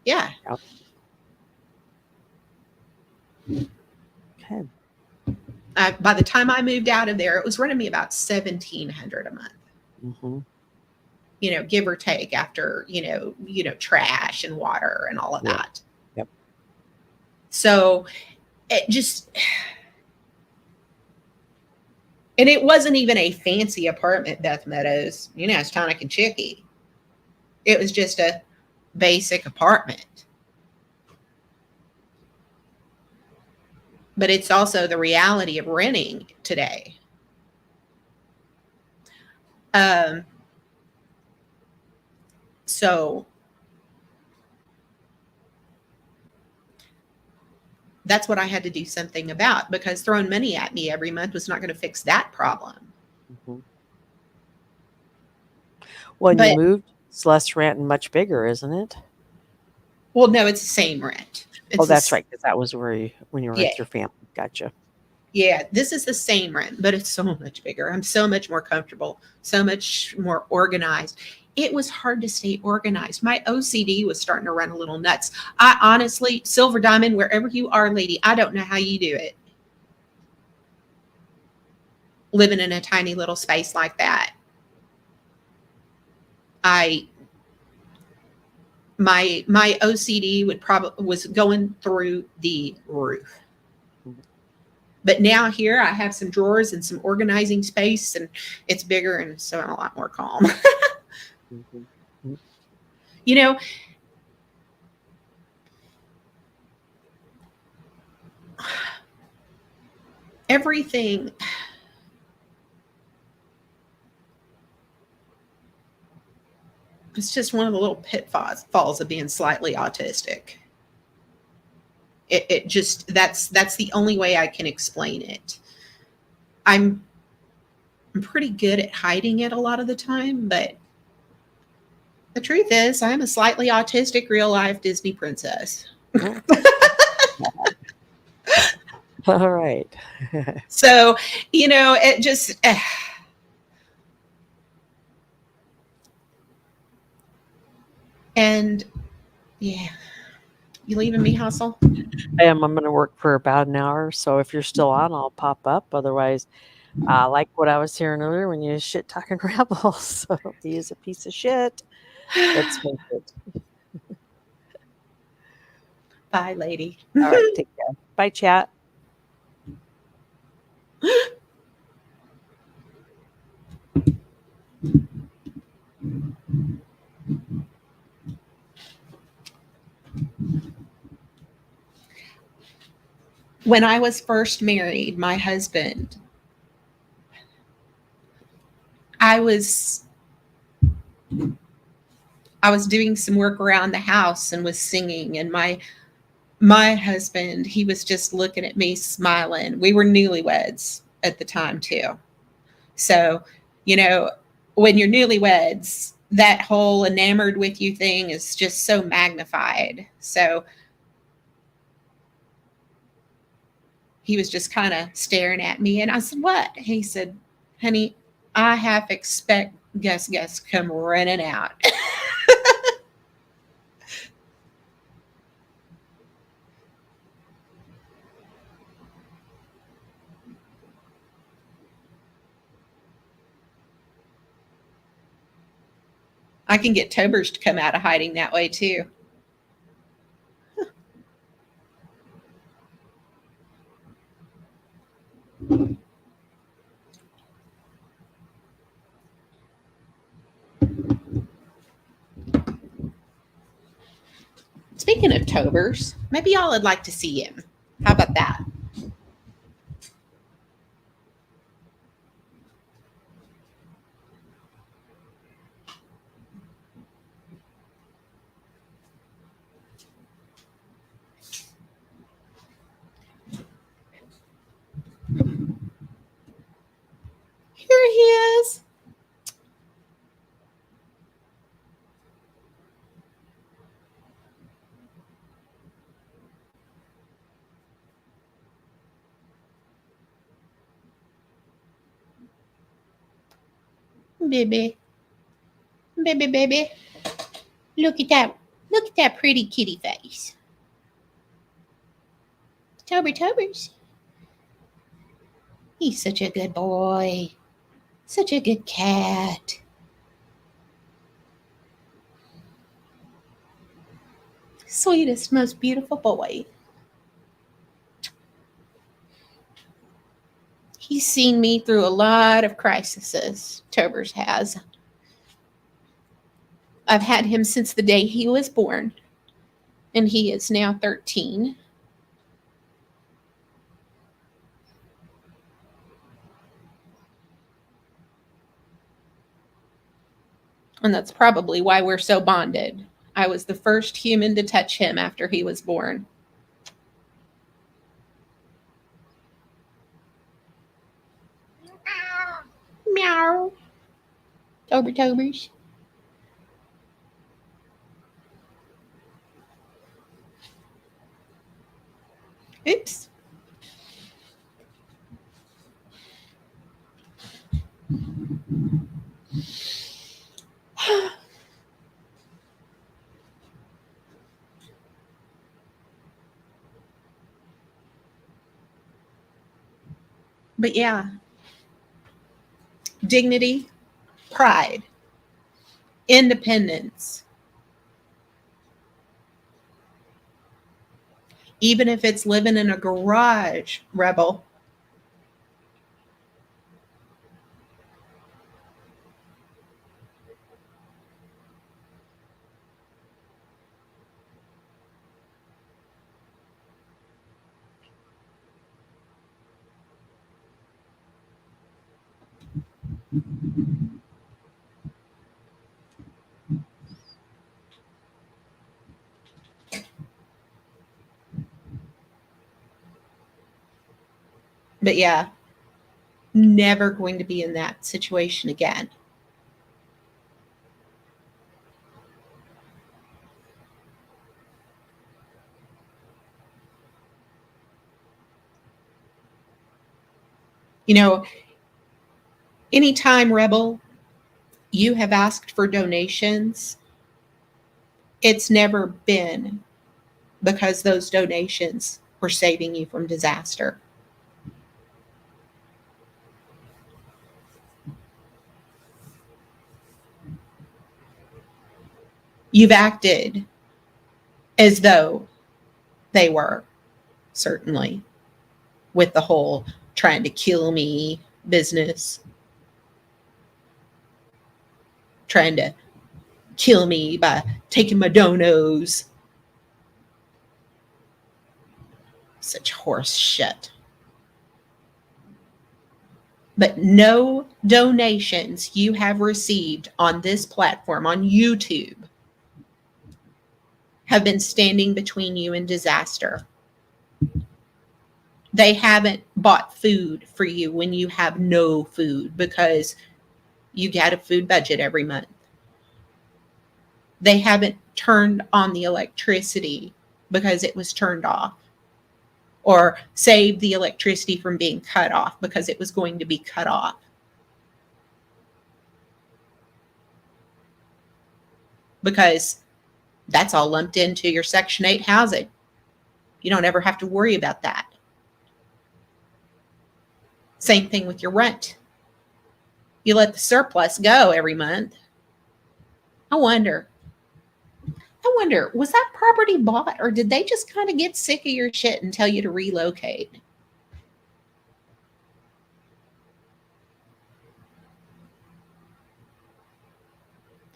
Yeah. Yep. Okay. By the time I moved out of there, it was running me about $1,700 a month. Mm-hmm. Give or take after trash and water and all of Yeah. that. Yep. So it just, and it wasn't even a fancy apartment, Beth Meadows. It's Tonic and Chicky. It was just a basic apartment. But it's also the reality of renting today. So that's what I had to do something about, because throwing money at me every month was not going to fix that problem. Mm-hmm. When But, you moved, it's less rent and much bigger, isn't it? well, no, it's the same rent. Oh, that's right, because that was when you were Yeah. with your family. Gotcha. Yeah, this is the same rent, but it's so much bigger. I'm so much more comfortable, so much more organized. It was hard to stay organized. My OCD was starting to run a little nuts. I honestly, Silver Diamond, wherever you are, lady, I don't know how you do it. Living in a tiny little space like that. My OCD was going through the roof. But now here I have some drawers and some organizing space, and it's bigger, and so I'm a lot more calm. Mm-hmm. Everything. It's just one of the little pitfalls of being slightly autistic. It just, that's the only way I can explain it. I'm pretty good at hiding it a lot of the time, but the truth is I'm a slightly autistic real life Disney princess. All right. So, it just and yeah. You leaving me, Hustle? I am. I'm going to work for about an hour. So if you're still on, I'll pop up. Otherwise, like what I was hearing earlier when you shit talking rebels. So he is a piece of shit. Let's face it. Bye, lady. All right. Take care. Bye, chat. When I was first married, my husband, I was doing some work around the house and was singing, and my husband, he was just looking at me smiling. We were newlyweds at the time too. So, when you're newlyweds, that whole enamored with you thing is just so magnified. So he was just kind of staring at me, and I said, "What?" He said, "Honey, I half expect Gus come running out." I can get Tobers to come out of hiding that way too. Speaking of Tobers, maybe y'all would like to see him. How about that? Here he is. Baby. Baby, baby. Look at that. Look at that pretty kitty face. Tobers. He's such a good boy. Such a good cat. Sweetest, most beautiful boy. He's seen me through a lot of crises, Tobers has. I've had him since the day he was born, and he is now 13. And that's probably why we're so bonded. I was the first human to touch him after he was born. Meow. Tobers. Oops. But yeah, dignity, pride, independence. Even if it's living in a garage, Rebel. But yeah, never going to be in that situation again. You know, anytime, Rebel, you have asked for donations, it's never been because those donations were saving you from disaster. You've acted as though they were, certainly, with the whole trying to kill me business, trying to kill me by taking my donos. Such horse shit. But no donations you have received on this platform, on YouTube, have been standing between you and disaster. They haven't bought food for you when you have no food because you get a food budget every month. They haven't turned on the electricity because it was turned off, or saved the electricity from being cut off because it was going to be cut off. Because that's all lumped into your Section 8 housing. You don't ever have to worry about that. Same thing with your rent. You let the surplus go every month. I wonder, was that property bought, or did they just kind of get sick of your shit and tell you to relocate?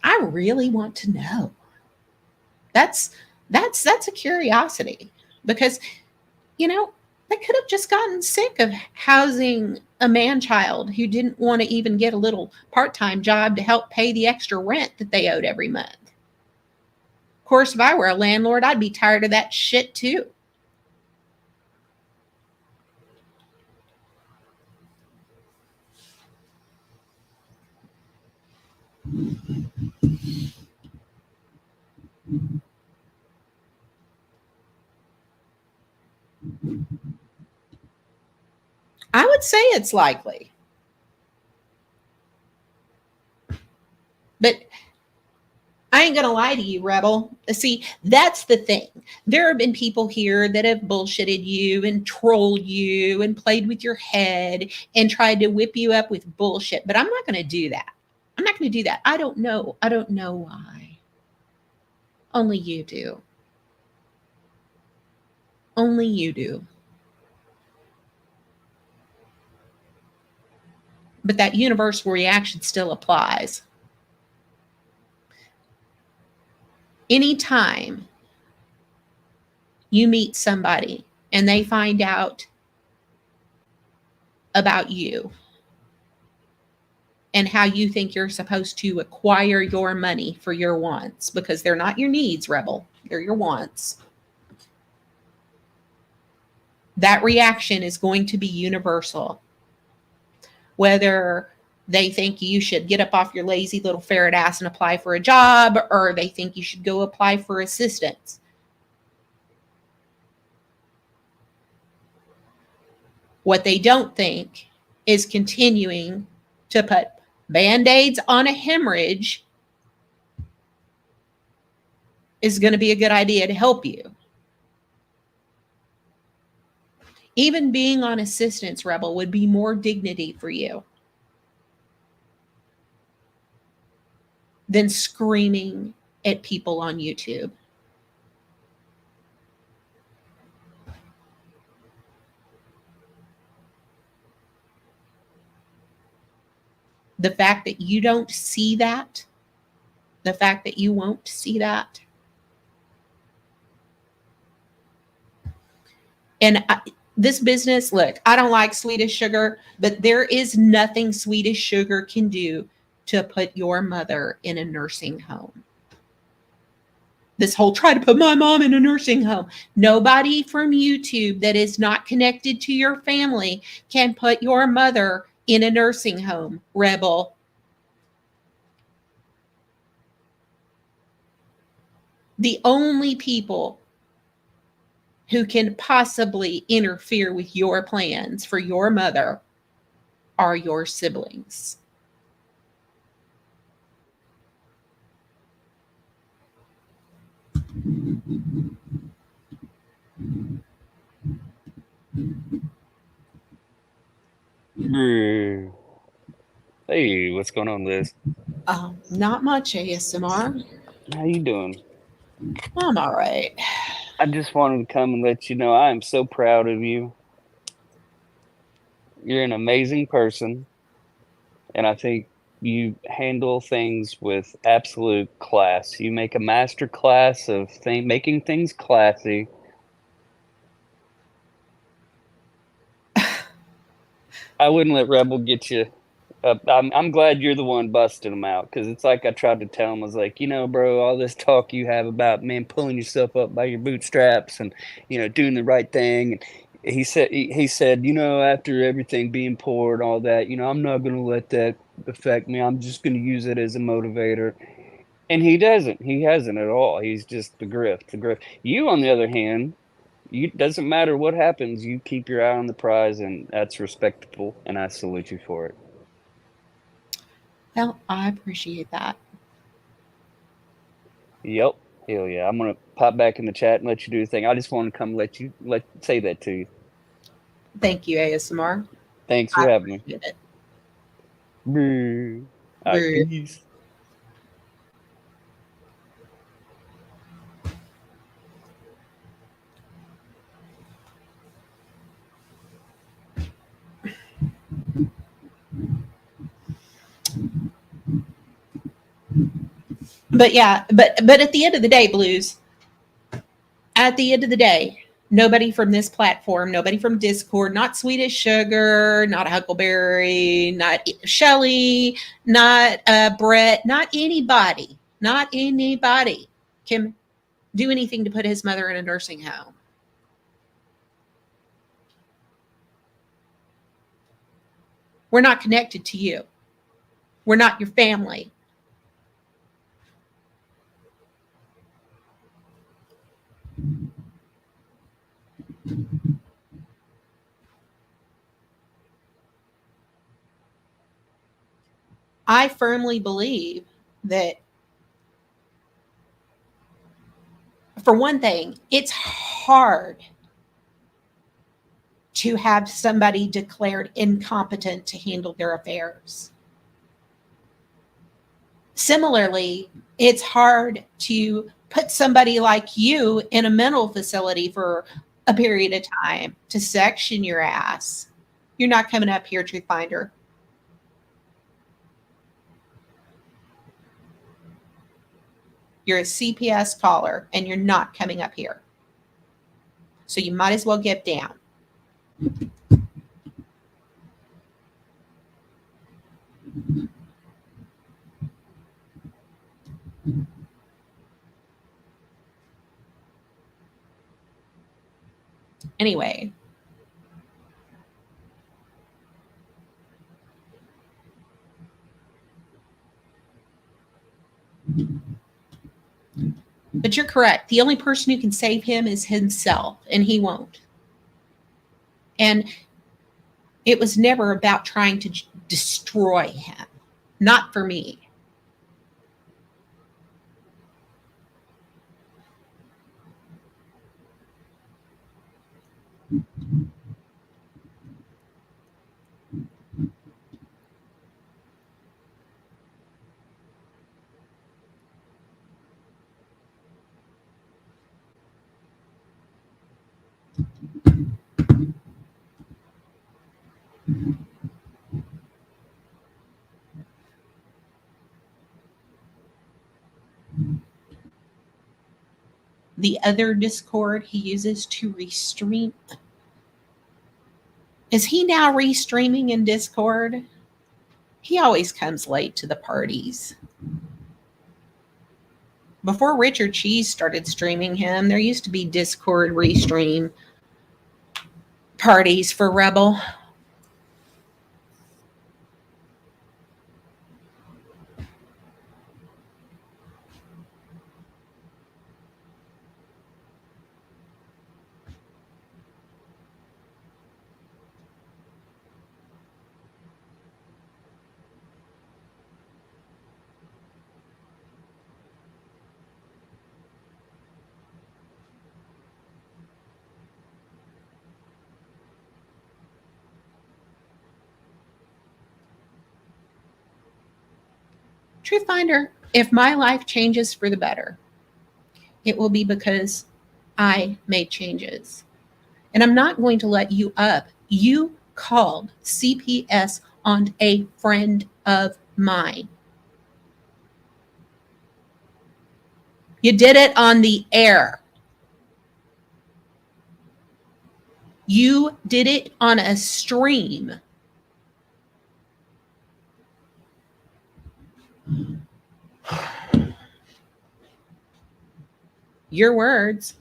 I really want to know. That's a curiosity, because they could have just gotten sick of housing a man child who didn't want to even get a little part-time job to help pay the extra rent that they owed every month. Of course, if I were a landlord, I'd be tired of that shit too. I would say it's likely. But I ain't gonna lie to you, Rebel. See, that's the thing. There have been people here that have bullshitted you and trolled you and played with your head and tried to whip you up with bullshit. But I'm not gonna do that. I'm not gonna do that. I don't know. I don't know why. Only you do. Only you do. But that universal reaction still applies. Anytime you meet somebody and they find out about you and how you think you're supposed to acquire your money for your wants, because they're not your needs, Rebel, they're your wants, that reaction is going to be universal. Whether they think you should get up off your lazy little ferret ass and apply for a job, or they think you should go apply for assistance. What they don't think is continuing to put band-aids on a hemorrhage is going to be a good idea to help you. Even being on assistance, Rebel, would be more dignity for you than screaming at people on YouTube. The fact that you don't see that, the fact that you won't see that, and this business, look, I don't like Swedish sugar, but there is nothing Swedish sugar can do to put your mother in a nursing home. This whole try to put my mom in a nursing home. Nobody from YouTube that is not connected to your family can put your mother in a nursing home, Rebel. The only people who can possibly interfere with your plans for your mother are your siblings. Hey, what's going on, Liz? Not much ASMR. How you doing? I'm all right. I just wanted to come and let you know I am so proud of you. You're an amazing person, and I think you handle things with absolute class. You make a master class of making things classy. I wouldn't let Rebel get you. I'm glad you're the one busting them out, because it's like I tried to tell him. I was like, bro, all this talk you have about, man, pulling yourself up by your bootstraps and doing the right thing. And he said, after everything being poured, all that, I'm not going to let that affect me. I'm just going to use it as a motivator. And he doesn't. He hasn't at all. He's just the grift. The grift. You, on the other hand, you doesn't matter what happens. You keep your eye on the prize, and that's respectable. And I salute you for it. Well, I appreciate that. Yep. Hell yeah. I'm gonna pop back in the chat and let you do the thing. I just want to come let say that to you. Thank you, ASMR. Thanks for I having me. appreciate it. All right, peace. But yeah, but at the end of the day, Blues, at the end of the day, nobody from this platform, nobody from Discord, not Swedish Sugar, not Huckleberry, not Shelly, not Brett, not anybody can do anything to put his mother in a nursing home. We're not connected to you. We're not your family. I firmly believe that For one thing, it's hard to have somebody declared incompetent to handle their affairs. Similarly, it's hard to put somebody like you in a mental facility for a period of time to section your ass. You're not coming up here, Truth Finder. You're a CPS caller and you're not coming up here. So you might as well get down. Anyway, but you're correct. The only person who can save him is himself, and he won't. And it was never about trying to destroy him. Not for me. The other Discord he uses to restream. Is he now restreaming in Discord? He always comes late to the parties. Before Richard Cheese started streaming him, there used to be Discord restream parties for Rebel. Truth Finder, if my life changes for the better, it will be because I made changes. And I'm not going to let you up. You called CPS on a friend of mine. You did it on the air. You did it on a stream. Your words.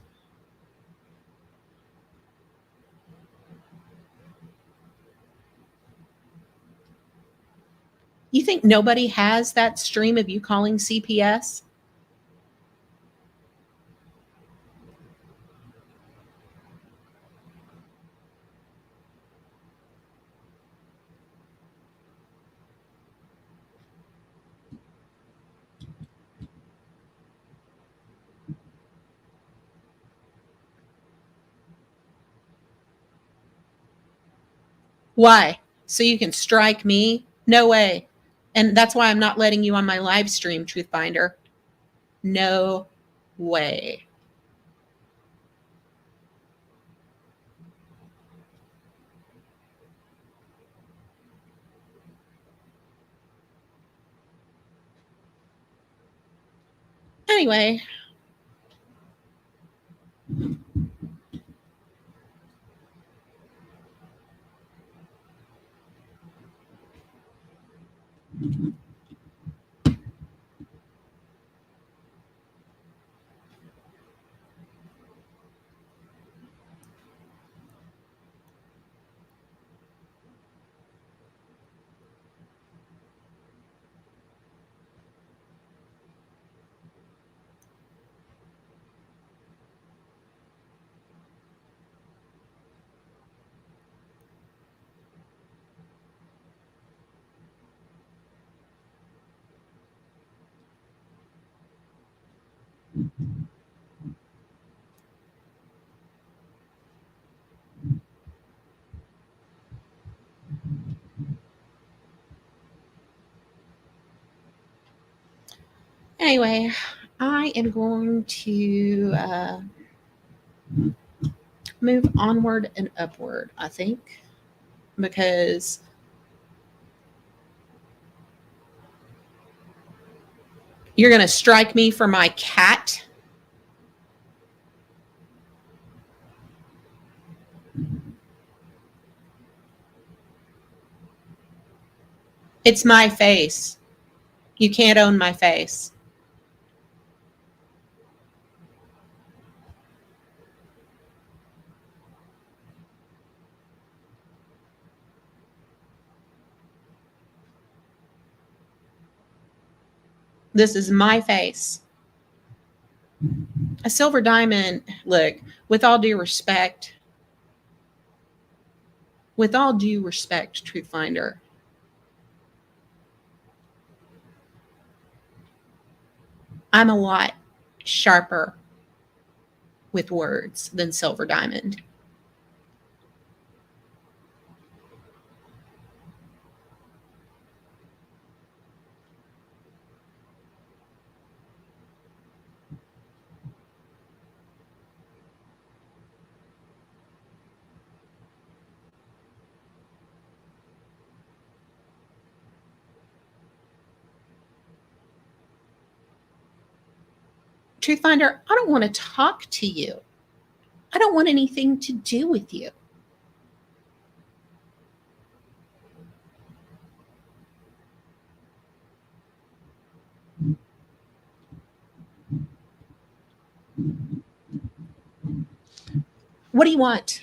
You think nobody has that stream of you calling CPS? Why? So you can strike me? No way. And that's why I'm not letting you on my live stream, Truth Finder. No way. Anyway. Anyway, I am going to move onward and upward, I think, because you're going to strike me for my cat. It's my face. You can't own my face. This is my face. A silver diamond, look, with all due respect, Truth Finder, I'm a lot sharper with words than Silver Diamond. Truth Finder, I don't want to talk to you. I don't want anything to do with you. What do you want?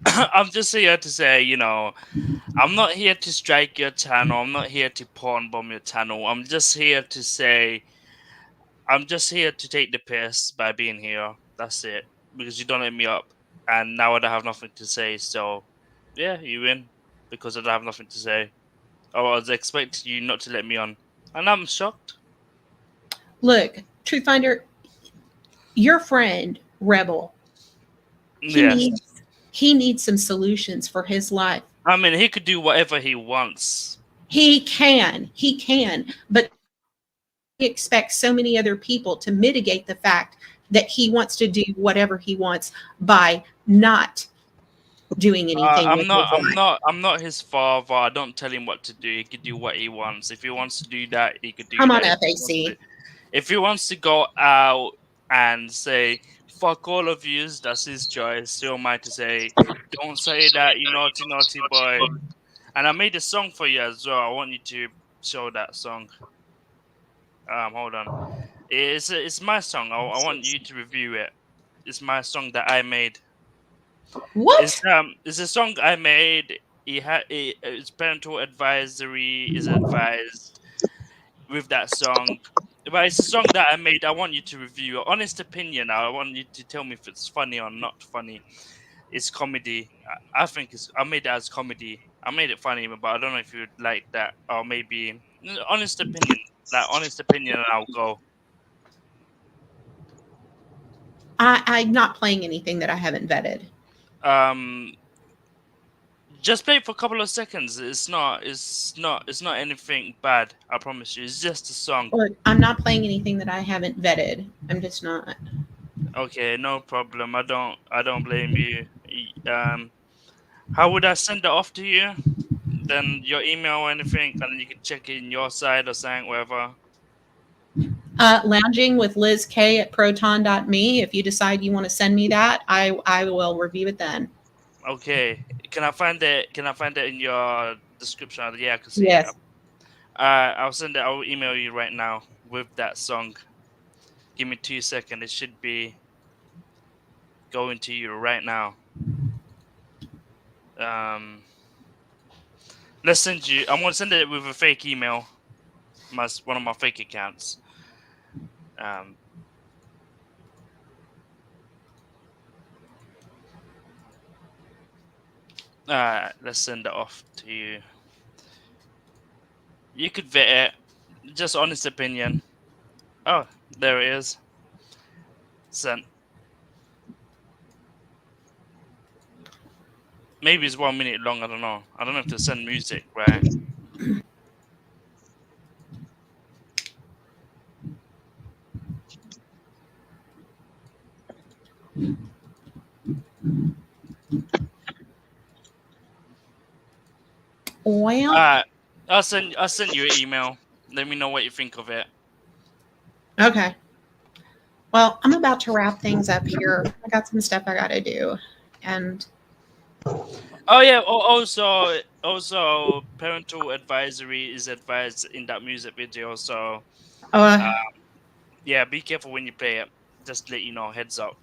I'm just here to say, I'm not here to strike your channel. I'm not here to pawn bomb your channel. I'm just here to say, I'm just here to take the piss by being here. That's it. Because you don't let me up. And now I don't have nothing to say. So, yeah, you win. Because I don't have nothing to say. I was expecting you not to let me on. And I'm shocked. Look, Truth Finder, your friend, Rebel, he needs some solutions for his life. I mean, he could do whatever he wants. He can, but he expects so many other people to mitigate the fact that he wants to do whatever he wants by not doing anything. I'm not his father. I don't tell him what to do. He could do what he wants. If he wants to do that, he could do that. Come on, FAC. If he wants to go out and say, fuck all of yous, that's his choice. Who am I to say, don't say that, you naughty, naughty boy. And I made a song for you as well. I want you to show that song. Hold on. It's my song. I want you to review it. It's my song that I made. What? It's a song I made. His parental advisory is advised with that song. But it's a song that I made. I want you to review your honest opinion. I want you to tell me if it's funny or not funny. It's comedy. I think I made it as comedy. I made it funny, but I don't know if you'd like that. Or maybe honest opinion. Like honest opinion, and I'll go. I'm not playing anything that I haven't vetted. Just play it for a couple of seconds. It's not anything bad. I promise you. It's just a song. Look, I'm not playing anything that I haven't vetted. I'm just not. Okay, no problem. I don't blame you. How would I send it off to you? Then your email or anything, and then you can check it in your side or something, whatever. Lounging with Liz K at proton.me. If you decide you want to send me that, I will review it then. Okay. Can I find it? Can I find it in your description? Yeah, I can see yes. it. I'll send it. I'll email you right now with that song. Give me 2 seconds. It should be going to you right now. Let's send you. I'm gonna send it with a fake email. One of my fake accounts. Let's send it off to you. You could vet it. Just honest opinion. Oh, there it is. Sent. Maybe it's 1 minute long. I don't know. I don't know if to send music, right? Well, I'll send you an email. Let me know what you think of it. okay. Well, I'm about to wrap things up here. I got some stuff I got to do. And Oh yeah. Also, parental advisory is advised in that music video. So, uh, yeah, be careful when you play it. Just to let you know, heads up.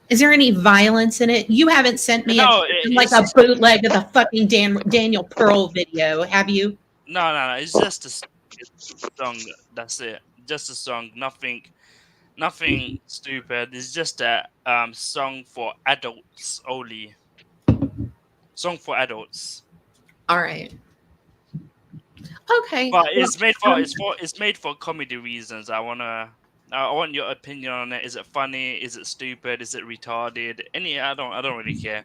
is there any violence in it? You haven't sent me No, like a bootleg of the fucking Daniel Pearl video, have you? no. It's just a song. That's it. Just a song. Nothing stupid. It's just a song for adults only. Song for adults. All right. Okay. But Well, it's made for comedy reasons. I want your opinion on it. Is it funny? Is it stupid? Is it retarded? I don't really care.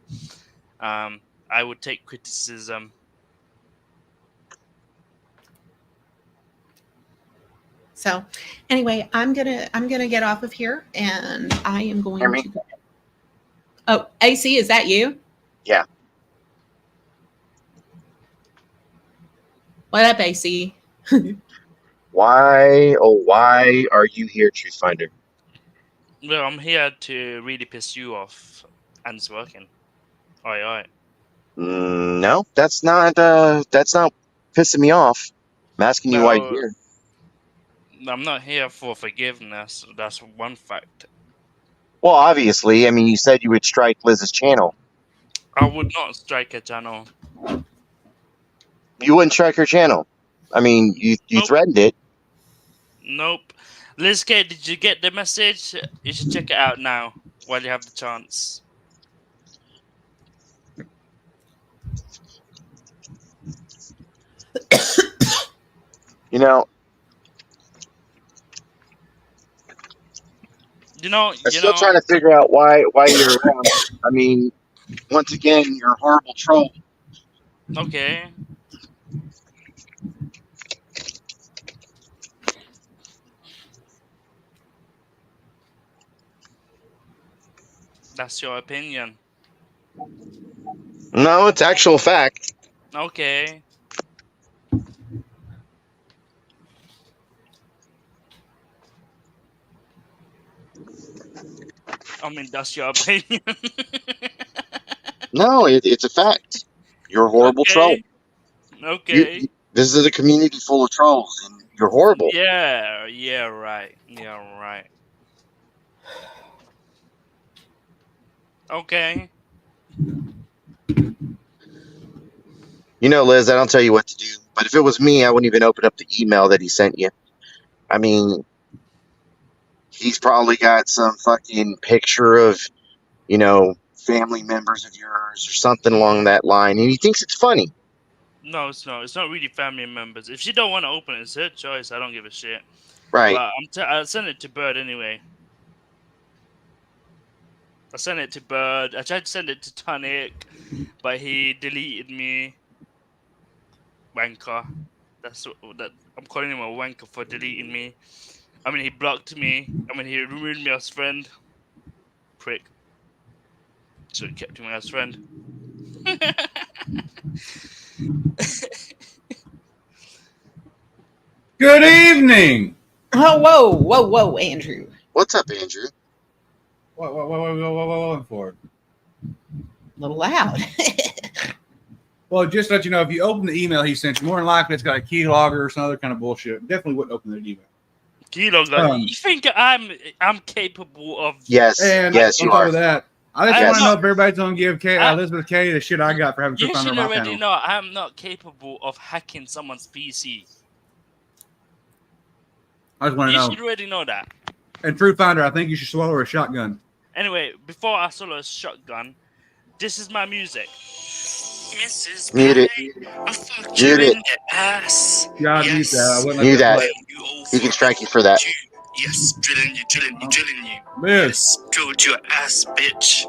I would take criticism. so anyway, I'm gonna get off of here, and I am going Hear me? to go. Oh, AC, is that you? Yeah. What up, AC? Why, oh, why are you here, Truth Finder? Well, I'm here to really piss you off, and it's working. Alright. No, that's not pissing me off. I'm asking you why you're Well, here. I'm not here for forgiveness. That's one fact. Well, obviously, I mean, you said you would strike Liz's channel. I would not strike a channel. You wouldn't strike her channel. I mean, you Nope. threatened it. Nope. Liz K, did you get the message? You should check it out now while you have the chance. You know, I'm still trying to figure out why you're around. I mean, once again, you're a horrible troll. Okay. That's your opinion. No, it's actual fact. Okay. I mean, that's your opinion. No, it's a fact. You're a horrible troll. Okay. This is a community full of trolls, and you're horrible. Yeah, right. Okay. You know, Liz, I don't tell you what to do, but if it was me, I wouldn't even open up the email that he sent you. I mean, he's probably got some fucking picture of, family members of yours or something along that line, and he thinks it's funny. No, it's not. It's not really family members. If she don't want to open it, it's her choice. I don't give a shit. Right. But I'll send it to Bird anyway. I sent it to Bird. I tried to send it to Tonic, but he deleted me. Wanker. That I'm calling him a wanker for deleting me. I mean, he blocked me. I mean, he removed me as friend. Prick. Should have kept him as friend. Good evening. Oh, whoa, Andrew. What's up, Andrew? What for? A little loud. Well, just to let you know, if you open the email he sent you, more than likely it's got a keylogger or some other kind of bullshit. Definitely wouldn't open the email. Keylogger. You think I'm capable of? Yes, and yes, you on top are. of that, I just I'm want to not- know if everybody's gonna give Elizabeth K the shit I got for having You Truth Finder should on my already panel. know I'm not capable of hacking someone's PC. I just want to You know. should already know that. And Truth Finder, I think you should swallow a shotgun. Anyway, before I swallow a shotgun, this is my music. Mrs. Mute it. I fucked Mute you it. in the ass. Yeah, I'd mute that. I wouldn't let Mute that. play. He can strike you for that. Yes, drilling you. Liz, Drilled your ass, bitch.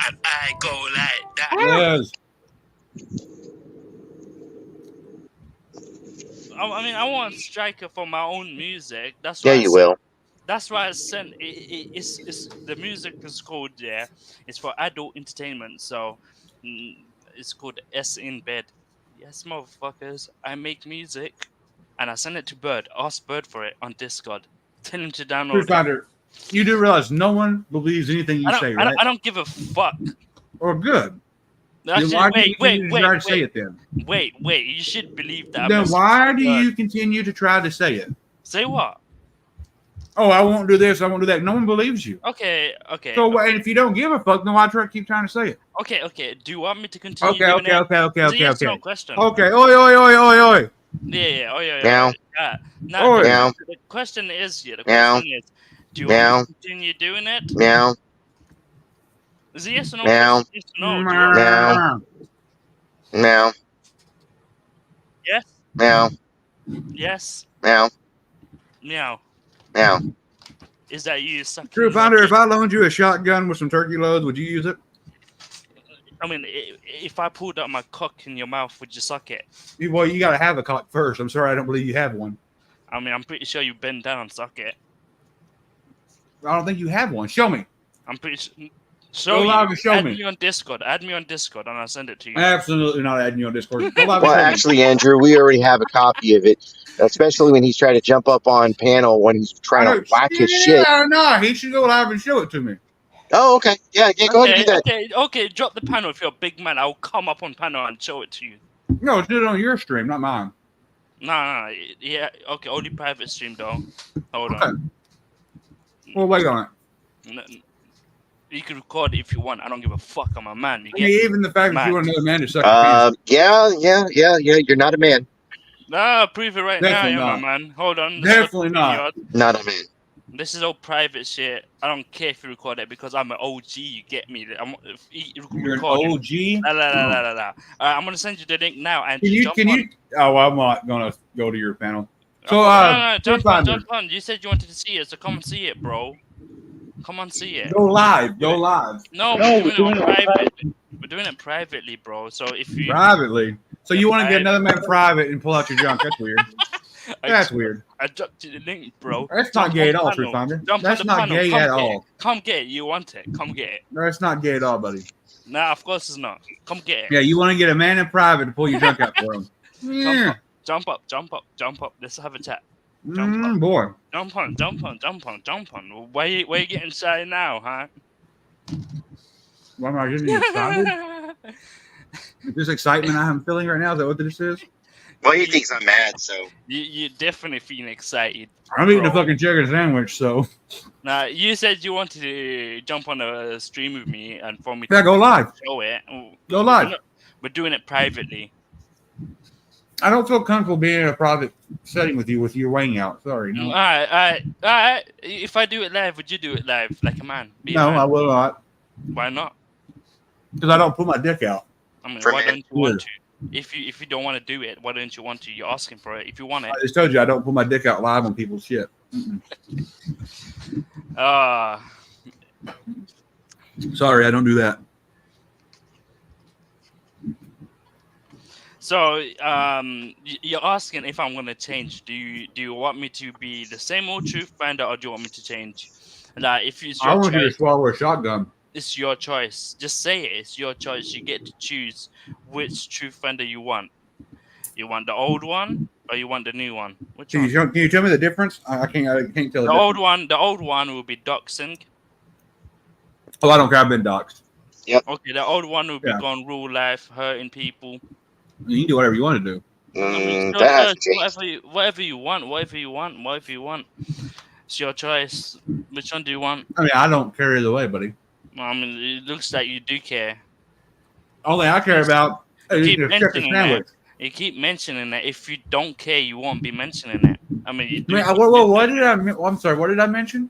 And I go like that. Liz. I mean, I want Striker for my own music. That's Yeah, why you will. That's why I sent. It's the music is called It's for adult entertainment, so it's called S in Bed. Yes, motherfuckers. I make music, and I send it to Bird. Ask Bird for it on Discord. Tell him to download Truth it. Finder, you do realize no one believes anything you say, right? I don't give a fuck. Or good. Actually, Then why do you continue to try to say it then? Wait. You should believe that. Then why do you continue to try to say it? Say what? Oh, I won't do this. I won't do that. No one believes you. Okay. So, and if you don't give a fuck, then why keep trying to say it? Okay. Do you want me to continue? Okay. No question. Okay. Oi. Yeah. Oh, yeah. Meow. Now, Meow. the question is, do you Meow. want me to continue doing it? Meow. Is it yes or no? Meow. Yes or no? Do you want- Meow. Meow. Yes. Meow. Yes. Meow. Meow. Meow. Is that you sucking? True Finder, if I loaned you a shotgun with some turkey loads, would you use it? I mean, if I pulled out my cock in your mouth, would you suck it? Well, you got to have a cock first. I'm sorry, I don't believe you have one. I mean, I'm pretty sure you bend down and suck it. I don't think you have one. Show me. I'm pretty sure. Go live and show Add me. me on Discord. Add me on Discord, and I'll send it to you. Absolutely not adding you on Discord. Go live Well, and show me. actually, Andrew, we already have a copy of it, especially when he's trying to jump up on panel when he's trying to whack his shit. No, he should go live and show it to me. Oh, okay. Yeah, go ahead and do that. Okay, drop the panel if you're a big man. I'll come up on panel and show it to you. No, do it on your stream, not mine. No. Yeah, okay, only private stream, though. Hold on. We'll wait on it. You can record it if you want. I don't give a fuck. I'm a man. Even the fact that you want another man to suck yeah. You're not a man. Nah, prove it right Definitely now, not. man. Hold on. Definitely not. Not a man. This is all private shit. I don't care if you record it because I'm an OG. You get me? You're an OG? I'm gonna send you the link now. And can you? Oh, I'm not gonna go to your panel. So, no, jump on. You said you wanted to see it, so come and see it, bro. Come on, see it. Go live. No, we're doing it privately. We're doing it privately, bro. So if you privately, so you want to get another man private and pull out your junk? That's weird. That's weird. I dropped you the link, bro. That's not gay at all, True Finder. That's not gay at all. Come get it. You want it? Come get it. That's not gay at all, buddy. Nah, of course it's not. Come get it. Yeah, you want to get a man in private to pull your junk out for him. Yeah. Jump up. Let's have a chat. Boy. Jump on. Why you getting shy now, huh? Why am I getting excited? Is this excitement I'm feeling right now? Is that what this is? Well, he thinks I'm mad, so. You're definitely feeling excited. I'm eating a fucking chicken sandwich, so. Now, you said you wanted to jump on a stream with me and for me to go live. Show it. Go live. We're doing it privately. I don't feel comfortable being in a private setting with you weighing out. Sorry. No. All right. If I do it live, would you do it live like a man? No, I will not. Why not? Because I don't put my dick out. I mean, why don't you want to? If you don't want to do it, why don't you want to? You're asking for it. If you want it. I just told you I don't put my dick out live on people's shit. Sorry, I don't do that. So, you're asking if I'm going to change. Do you want me to be the same old Truth Finder, or do you want me to change? Like, if it's your I want choice, you to swallow a shotgun. It's your choice. Just say it. It's your choice. You get to choose which Truth Finder you want. You want the old one, or you want the new one? Which one? Can you tell me the difference? I can't tell. The old one. The old one will be doxing. Oh, I don't care. I've been doxed. Yep. Okay, the old one will be going real life, hurting people. You can do whatever you want to do. Whatever you want. It's your choice. Which one do you want? I mean, I don't care either way, buddy. I mean, it looks like you do care. Only I care about is you keep mentioning it. If you don't care, you won't be mentioning it. I mean, you do. What did I? I'm sorry. What did I mention?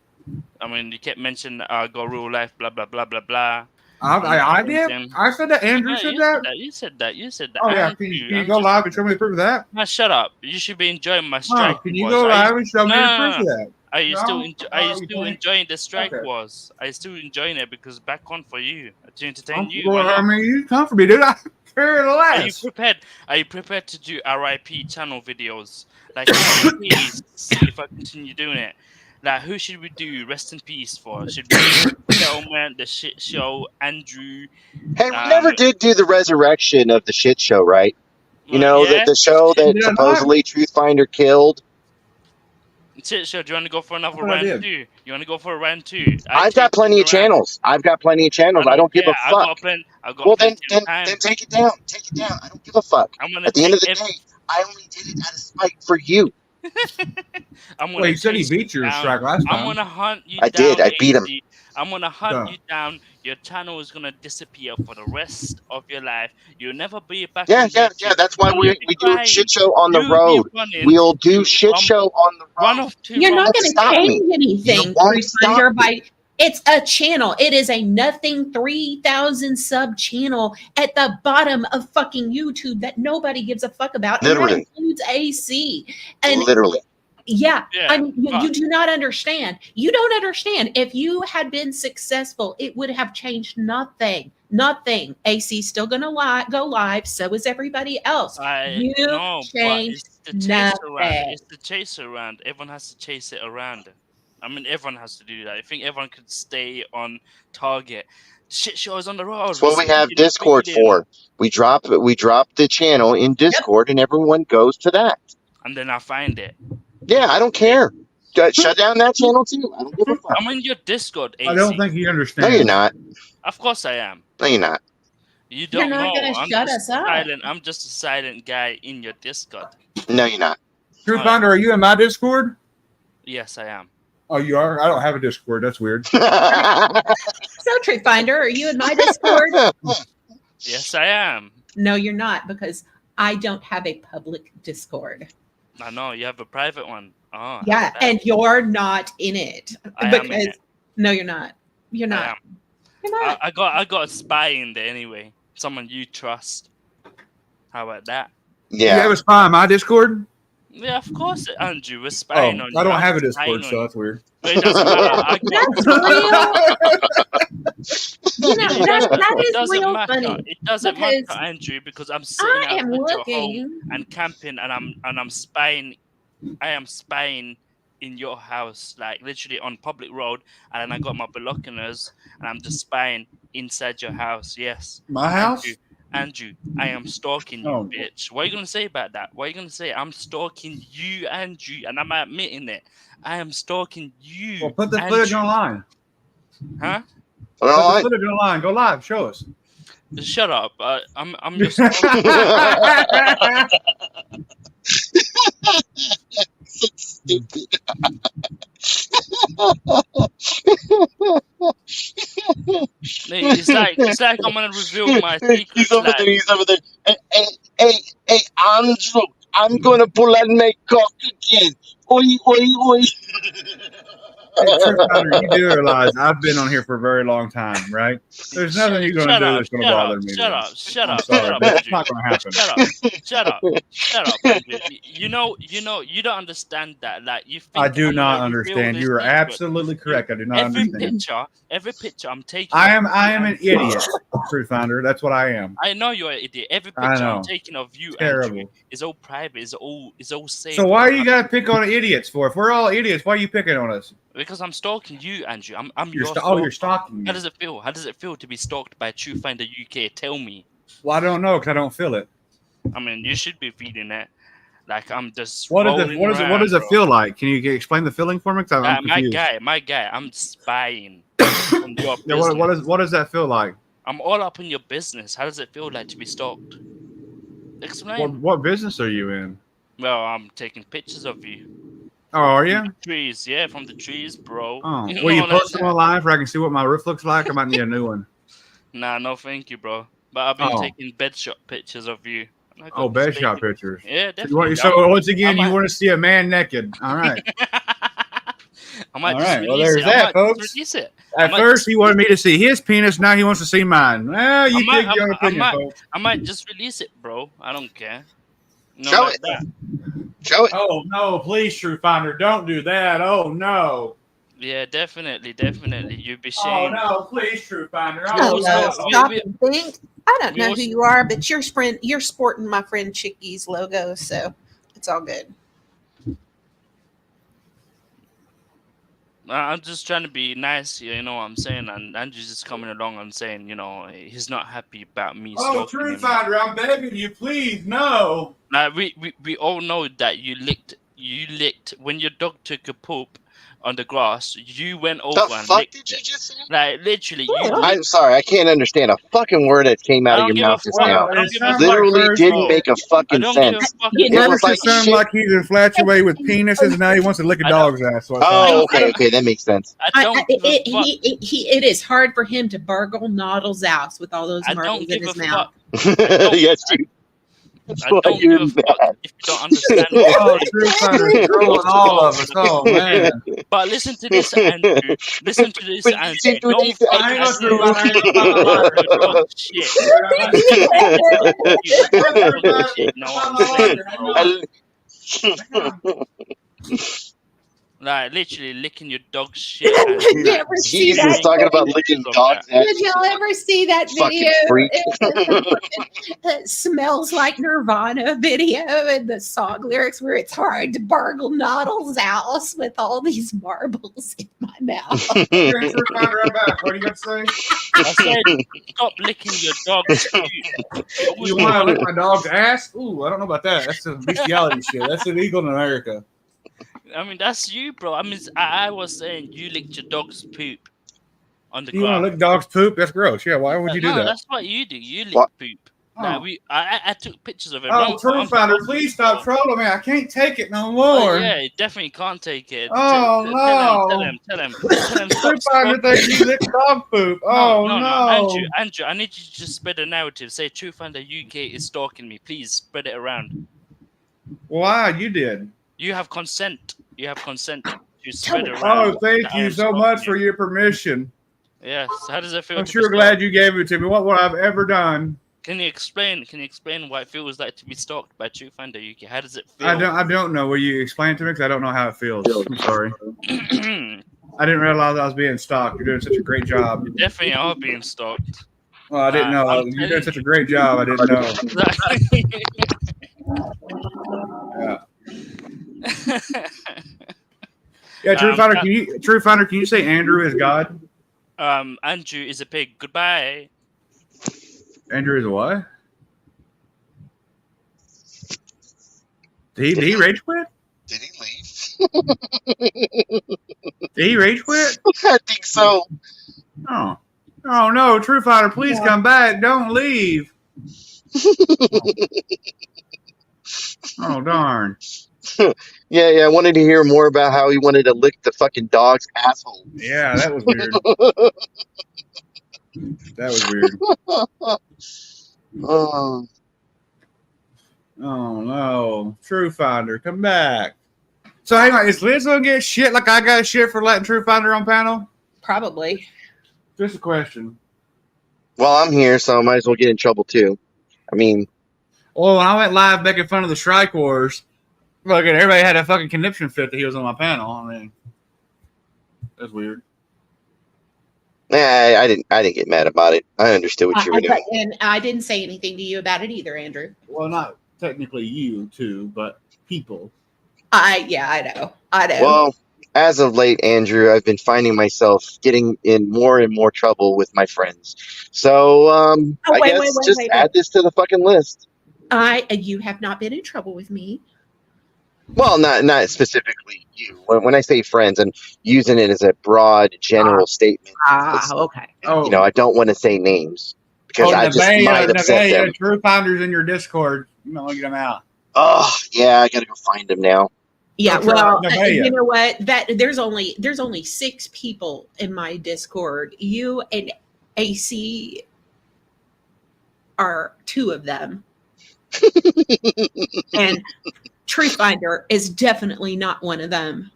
I mean, you kept mentioning go real life, blah blah blah blah blah. I did. I said that. Andrew said that. You said that. Oh yeah. Can you go live and show me the proof of that? Now shut up. You should be enjoying my strike. Can you go live and show me the proof of that? Are you still enjoying the strike wars? Are you still enjoying it because back on for you to entertain you? Well, I mean, you come for me, dude. I care less. Are you prepared to do RIP channel videos? Like, please, if I continue doing it. Like, who should we do rest in peace for? Should we do Settlement, the shit show, Andrew? Hey, we never did do the resurrection of the shit show, right? You know, yeah. the show that Did I not? supposedly Truthfinder killed. Shit show. Do you want to go for another That's what I round did. too? You want to go for a round two? I've got plenty of channels. I don't give a I fuck. got Well, then plenty of time. take it down. Take it down. I don't give a fuck. I'm gonna At the end of the take day, I only did it out of spite for you. I'm gonna Well, you said he chase beat your down. strike last I'm time. gonna hunt you I down. did. I beat him. AZ. I'm gonna hunt Duh. you down. Your channel is gonna disappear for the rest of your life. You'll never be back. Yeah, on yeah, YouTube. yeah. That's why And we you'll be do a crying. shit show on the You'll be road. running We'll do to shit show on the one road. of two. You're not wrongs. going to stop me. change anything, You won't stop Truthfinder, me. by it's a channel. It is a nothing 3,000 sub channel at the bottom of fucking YouTube that nobody gives a fuck about. And that Literally. includes AC. And Literally. yeah, Yeah, you do not understand. You don't understand. If you had been successful, it would have changed nothing. Nothing. AC's still going to go live. So is everybody else. You No, but changed it's the chase nothing. around. It's the chase around. Everyone has to chase it around. I mean, everyone has to do that. I think everyone could stay on target. Shit shows on the road. That's what we have Speeding, Discord speeding. for. We drop the channel in Discord, and everyone goes to that. And then I find it. Yeah, I don't care. Shut down that channel too. I don't give a fuck. I'm in your Discord, AC. I don't think he understands. No, you're not. Of course I am. No, you're not. You don't not know. gonna I'm shut just us up. silent. I'm just a silent guy in your Discord. No, you're not. Truthfinder, are you in my Discord? Yes, I am. Oh, you are? I don't have a Discord. That's weird. So, Truthfinder, are you in my Discord? Yes, I am. No, you're not, because I don't have a public Discord. I know you have a private one. Oh, Yeah, and you're not in it. I am in Because it. no, you're not. You're I not. am. You're not. I got a spy in there anyway. Someone you trust. How about that? You have Yeah. a spy on my Discord? Yeah, of course, Andrew. We're Oh, spying on you. I don't I'm have a spying Discord, on so you. that's weird. But it doesn't matter. I got You know, that is doesn't real matter. funny. It doesn't because matter, Andrew, because I'm sitting I out am at your home looking. and camping, and I'm spying. I am spying in your house, like literally on public road, and then I got my binoculars, and I'm just spying inside your house. Yes, My house? Andrew, I am stalking you, Oh. bitch. What are you gonna say about that? What are you gonna say? I'm stalking you, Andrew, and I'm admitting it. I am stalking you. Well, put the Andrew. footage online. Huh? All Put right. the footage online. Go live. Show us. Shut up. I'm just. Stupid. It's like I'm gonna reveal my secrets. He's over Like, there. He's over there. Hey, Andrew, I'm gonna pull out my cock again. Oi, oi, oi. Hey, Truthfinder, you do realize I've been on here for a very long time, right? There's nothing you're going to do that's going to bother me. Shut up! Shut I'm up! sorry, Shut up! but it's Andrew. not going to happen. Shut up! Shut up! Andrew. You know, you don't understand that. Like you think I do I'm not gonna reveal understand. this You are secret. absolutely correct. I do not understand. Every picture I'm taking. I am an idiot, Truthfinder. That's what I am. I know you're an idiot. Every I picture know. I'm taking of you, Terrible. Andrew, is all private. Is all safe. So why you got to pick on idiots for? If we're all idiots, why are you picking on us? Because I'm stalking you, Andrew. I'm You're your you're stalker. stalking me. How does it feel? How does it feel to be stalked by Truthfinder UK? Tell me. Well, I don't know because I don't feel it. I mean, you should be feeling it. Like I'm just. What rolling does it around, feel like? Can you explain the feeling for me? 'Cause I'm my confused. guy, I'm spying on your Yeah, business. what does that feel like? I'm all up in your business. How does it feel like to be stalked? Explain. What business are you in? Well, I'm taking pictures of you. Oh, are you? From the trees, yeah, from the trees, bro. Oh, You will you know that- post them online so I can see what my roof looks like? I might need a new one. Nah, no, thank you, bro. But I've been Oh. taking bed shot pictures of you. And I got Oh, bed this shot bacon- pictures. Yeah, So, you want, definitely. so once again, I you might- want to see a man naked. All right. I might All just right, well, release there's it. I that, might folks. just release it. At might first, just- he wanted me to see his penis. Now he wants to see mine. Well, you I might- take your own I opinion, might- folks. I might just release it, bro. I don't care. No, Show like it. that. Show it. Oh, no, please, Truthfinder, don't do that. Oh, no. Yeah, definitely. You'd be Oh, ashamed. no, please, Truthfinder. Oh, Hello, no. stop and think. I don't know we who you are, but you're sporting my friend Chickie's logo, so it's all good. I'm just trying to be nice here, you know what I'm saying? And Andrew's just coming along and saying, you know, he's not happy about me Oh, stalking True him. Finder, I'm begging you, please, no. Now, we all know that you licked when your dog took a poop on the grass. You went The over and fuck licked did you it. just say? Like literally, you Oh, I'm licked. sorry, I can't understand a fucking word that came out I of don't your give a mouth just fuck. now. Well, I don't it give a sounds fuck. like Literally first didn't you- make a I fucking don't give a sense. fuck. You It know, was like It sounds shit. like he's infatuated with penises and now he wants to lick a I don't- dog's ass. So it sounds Oh, like. okay, that makes sense. I don't give a fuck. it is hard for him to burgle Noddle's ass with all those I marbles don't in give a his mouth. fuck. don't- Yes, dude. That's I why don't you're give a fuck mad. if you don't understand what Oh, it is. True Finder's trolling all of us. Oh, man. But listen to this, Andrew. Listen to this, But Andrew. listen to Don't this, fuck I ain't Andrew. no True Finder. I ain't no licking Finder. your dog shit. You know what I'm saying, bro? Like literally licking your dog shit. And Did you ever see Jesus, that? talking about licking Of dogs' that. Did y'all ever see that Fucking video? freak. It smells like Nirvana video and the song lyrics where it's hard to burgle Noddle's house with all these marbles in my mouth. Okay, True Finder, I'm back. What do you got to say? I said, stop licking your dog's poop. You want to lick my dog's ass? Ooh, I don't know about that. That's some bestiality shit. That's illegal in America. I mean, that's you, bro. I mean, I was saying you licked your dog's poop on the You want ground. to lick dog's poop? That's gross. Yeah, why would you do No, that? that's what you do. You lick What? poop. Oh. Like I took pictures of it. Oh, Wrong- True wrong- Finder, please stop trolling me. I can't take it no more. Oh, yeah, you definitely can't take it. Oh, Tell him. True Stop Finder thinks you lick dog poop. Oh, no. Andrew, I need you to just spread a narrative. Say True Finder UK is stalking me. Please spread it around. Why? You did. You have consent. You have consent to spread it Oh, around. thank that I you am so stalking much you. for your permission. Yes. How does it feel? I'm to be sure glad you gave it to me. What would I've ever done? Can you explain what it feels like to be stalked by True Finder UK? How does it feel? I don't know. Will you explain it to me? Because I don't know how it feels. I'm sorry. I didn't realize I was being stalked. You're doing such a great job. You definitely are being stalked. Well, I didn't know. I'm You're doing telling such a great job. I didn't know. Yeah. Yeah, True Finder, can you say Andrew is God? Andrew is a pig. Goodbye. Andrew is a what? Did he rage quit? Did he leave? Did he rage quit? I think so. Oh. Oh no, True Finder, please come back. Don't leave. Oh darn. Yeah, I wanted to hear more about how he wanted to lick the fucking dog's asshole. Yeah, that was weird. That was weird. Oh, Oh no. True Finder, come back. So hang on, is Liz gonna get shit like I got shit for letting True Finder on panel? Probably. Just a question. well, I'm here, so I might as well get in trouble too. I mean, Well, when I went live making fun of the Strike Wars, fucking everybody had a fucking conniption fit that he was on my panel. I mean, that's weird. I didn't get mad about it. I understood what you were doing. And I didn't say anything to you about it either, Andrew. Well, not technically you two, but people. I know. Well, as of late, Andrew, I've been finding myself getting in more and more trouble with my friends. So, I guess just add this to the fucking list. You have not been in trouble with me. Well, not specifically you. When I say friends, I'm using it as a broad, general statement. Okay. Oh, You know, I don't want to say names because I just might upset them. True Finders in your Discord. You might want to get them out. Oh, yeah, I gotta go find them now. Yeah, Oh, sure. well, Nevaeh. you know what? There's only 6 people in my Discord. You and AC are 2 of them, and True Finder is definitely not one of them.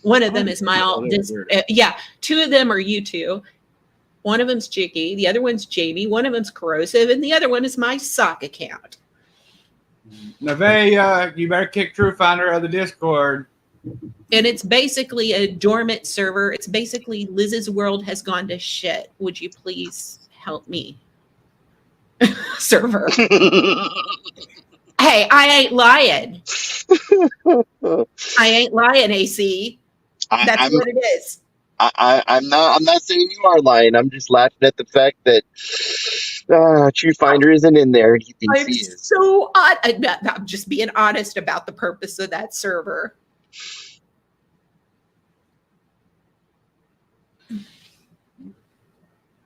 One of them is my alt. Yeah, 2 of them are you 2. One of them's Jicky, the other one's Jamie, one of them's Corrosive, and the other one is my sock account. Nevaeh, you better kick True Finder out of the Discord. And it's basically a dormant server. It's basically Liz's world has gone to shit. Would you please help me? Server. Hey, I ain't lying. I ain't lying, AC. That's I'm what it is. I'm not saying you are lying. I'm just laughing at the fact that True Finder isn't in there and he thinks I'm he is. so odd. I'm just being honest about the purpose of that server.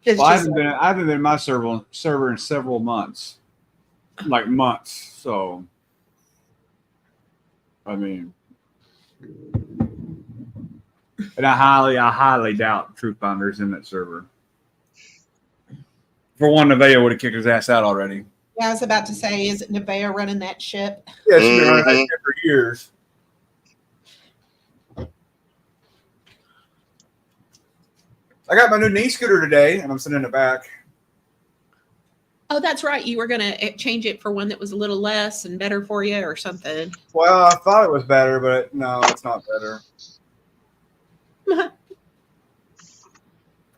It's Well, I just haven't been in my server in several months, like months. So, I mean, and I highly doubt Truth Finder's in that server. For one, Nevaeh would have kicked his ass out already. I was about to say, isn't Nevaeh running that ship? Yeah, she's been running that shit for years. I got my new knee scooter today, and I'm sitting in the back. Oh, that's right. You were going to change it for one that was a little less and better for you or something. Well, I thought it was better, but no, it's not better.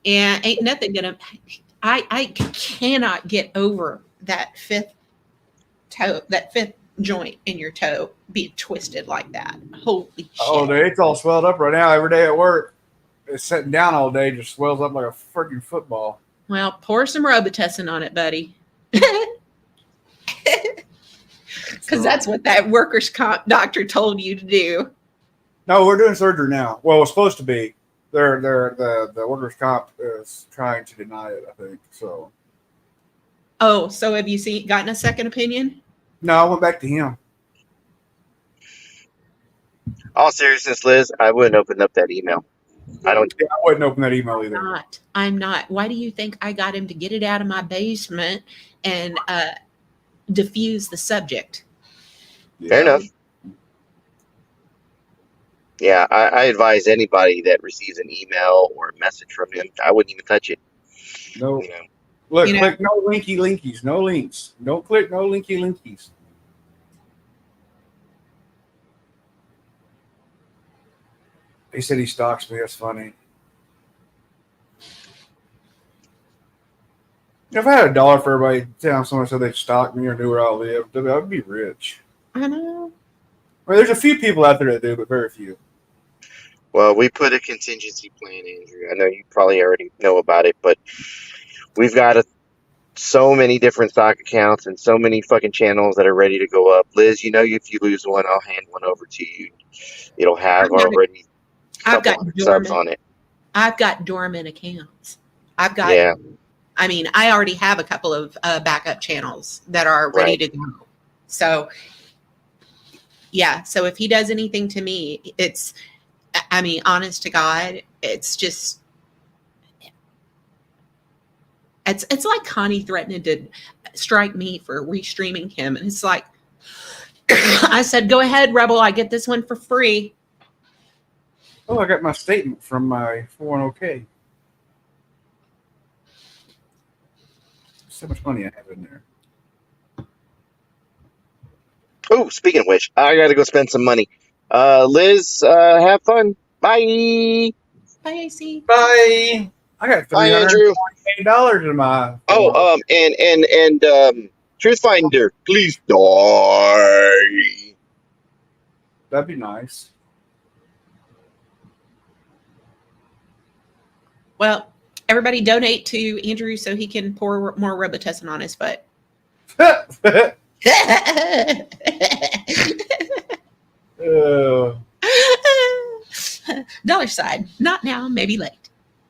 And ain't nothing gonna. I cannot get over that fifth joint in your toe being twisted like that. Holy shit! Oh, dude, it's all swelled up right now. Every day at work, it's sitting down all day, just swells up like a freaking football. Well, pour some Robitussin on it, buddy. Because that's what that workers' comp doctor told you to do. No, we're doing surgery now. Well, it's supposed to be. The workers' comp is trying to deny it, I think. So. Oh, so have you gotten a second opinion? No, I went back to him. All seriousness, Liz, I wouldn't open up that email. I wouldn't open that email either. I'm not. Why do you think I got him to get it out of my basement and diffuse the subject? Yeah. Fair enough. Yeah, I advise anybody that receives an email or a message from him, I wouldn't even touch it. No. You know? Look, click no linky linkies. No links. Don't click no linky linkies. He said he stalks me. That's funny. If I had $1 for everybody telling someone said they stalked me or knew where I lived, I'd be rich. I know. Well, there's a few people out there that do, but very few. Well, we put a contingency plan, Andrew. I know you probably already know about it, but we've got so many different stock accounts and so many fucking channels that are ready to go up. Liz, you know, if you lose one, I'll hand one over to you. It'll have already I've got subs on it. I've got dormant accounts. I've got. Yeah. I mean, I already have a couple of backup channels that are ready to go. So, yeah. So if he does anything to me, it's, I mean, honest to God, it's just, it's like Connie threatening to strike me for restreaming him. And it's like, I said, go ahead, Rebel. I get this one for free. Oh, I got my statement from my 401k. So much money I have in there. Oh, speaking of which, I got to go spend some money. Liz, have fun. Bye. Bye, AC. Bye. I got $320 in my. Oh, and Truth Finder, please die. That'd be nice. Well, everybody donate to Andrew so he can pour more Robitussin on his foot. Dollar sign. Not now, maybe late.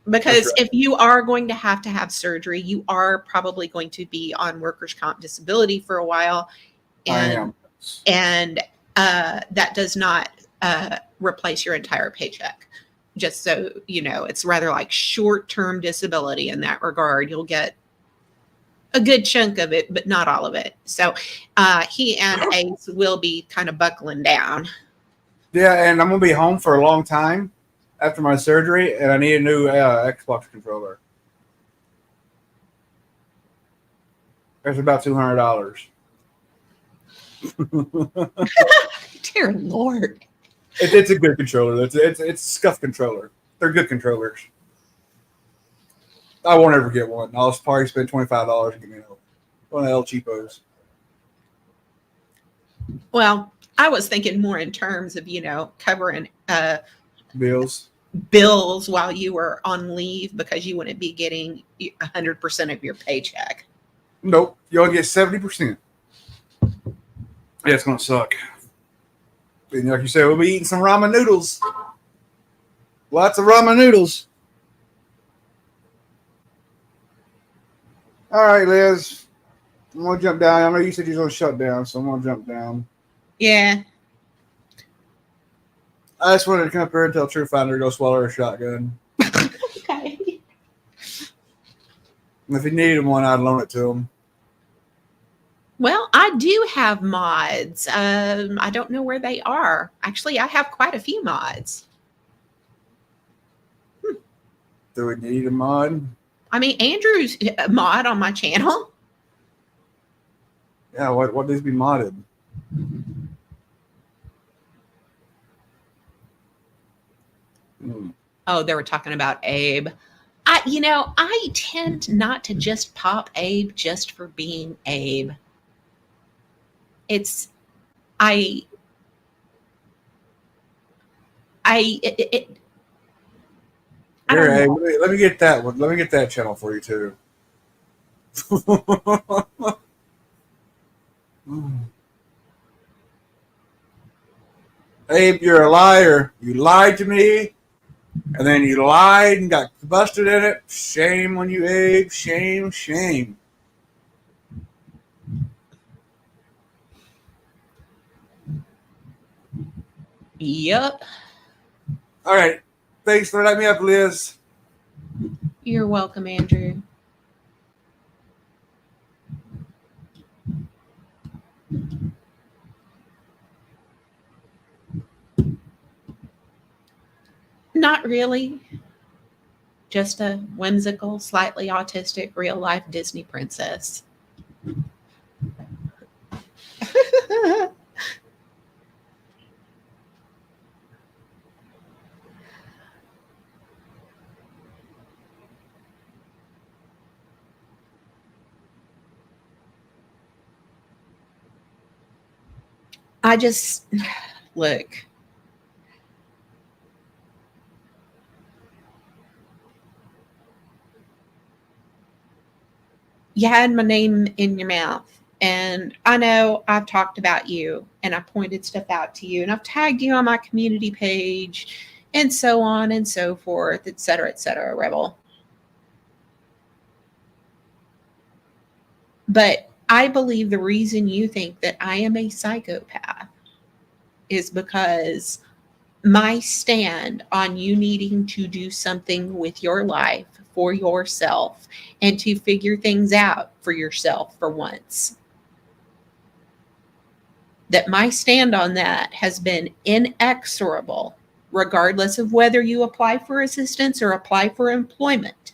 Because if you are going to have surgery, you are probably going to be on workers' comp disability for a while. And that does not replace your entire paycheck. Just so you know, it's rather like short-term disability in that regard. You'll get a good chunk of it, but not all of it. So he and Ace will be kind of buckling down. Yeah, and I'm going to be home for a long time after my surgery, and I need a new Xbox controller. It's about $200. Dear Lord. It's a good controller. It's a scuff controller. They're good controllers. I won't ever get one. I'll probably spend $25 to get me one of the El Cheapos. Well, I was thinking more in terms of, covering Bills. bills while you were on leave because you wouldn't be getting 100% of your paycheck. Nope. You only get 70%. Yeah, it's gonna suck. And like you said, we'll be eating some ramen noodles. Lots of ramen noodles. All right, Liz. I'm gonna jump down. I know you said you was gonna shut down, so I'm gonna jump down. Yeah. I just wanted to come up here and tell True Finder to go swallow her shotgun. Okay. And if he needed one, I'd loan it to him. Well, I do have mods. I don't know where they are. Actually, I have quite a few mods. Do we need a mod? I mean, Andrew's a mod on my channel. Yeah, what needs to be modded? Oh, they were talking about Abe. I tend not to just pop Abe just for being Abe. It's I it, I Here, don't hey, know. let me get that one. Let me get that channel for you too. Abe, you're a liar. You lied to me, and then you lied and got busted in it. Shame on you, Abe. Shame, shame. Yep. All right. Thanks for letting me up, Liz. You're welcome, Andrew. Not really. Just a whimsical, slightly autistic, real life Disney princess. I just look. You had my name in your mouth. And I know I've talked about you and I pointed stuff out to you and I've tagged you on my community page and so on and so forth, et cetera, Rebel. But I believe the reason you think that I am a psychopath is because my stand on you needing to do something with your life for yourself and to figure things out for yourself for once. That my stand on that has been inexorable, regardless of whether you apply for assistance or apply for employment,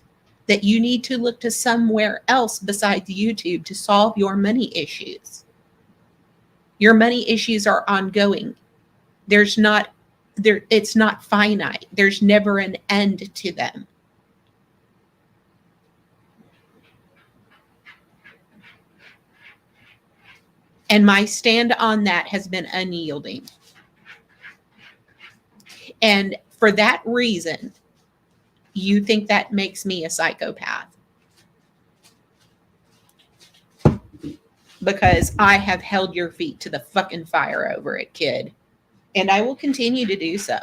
that you need to look to somewhere else besides YouTube to solve your money issues. Your money issues are ongoing. It's not finite. There's never an end to them. And my stand on that has been unyielding. And for that reason, you think that makes me a psychopath. Because I have held your feet to the fucking fire over it, kid. And I will continue to do so.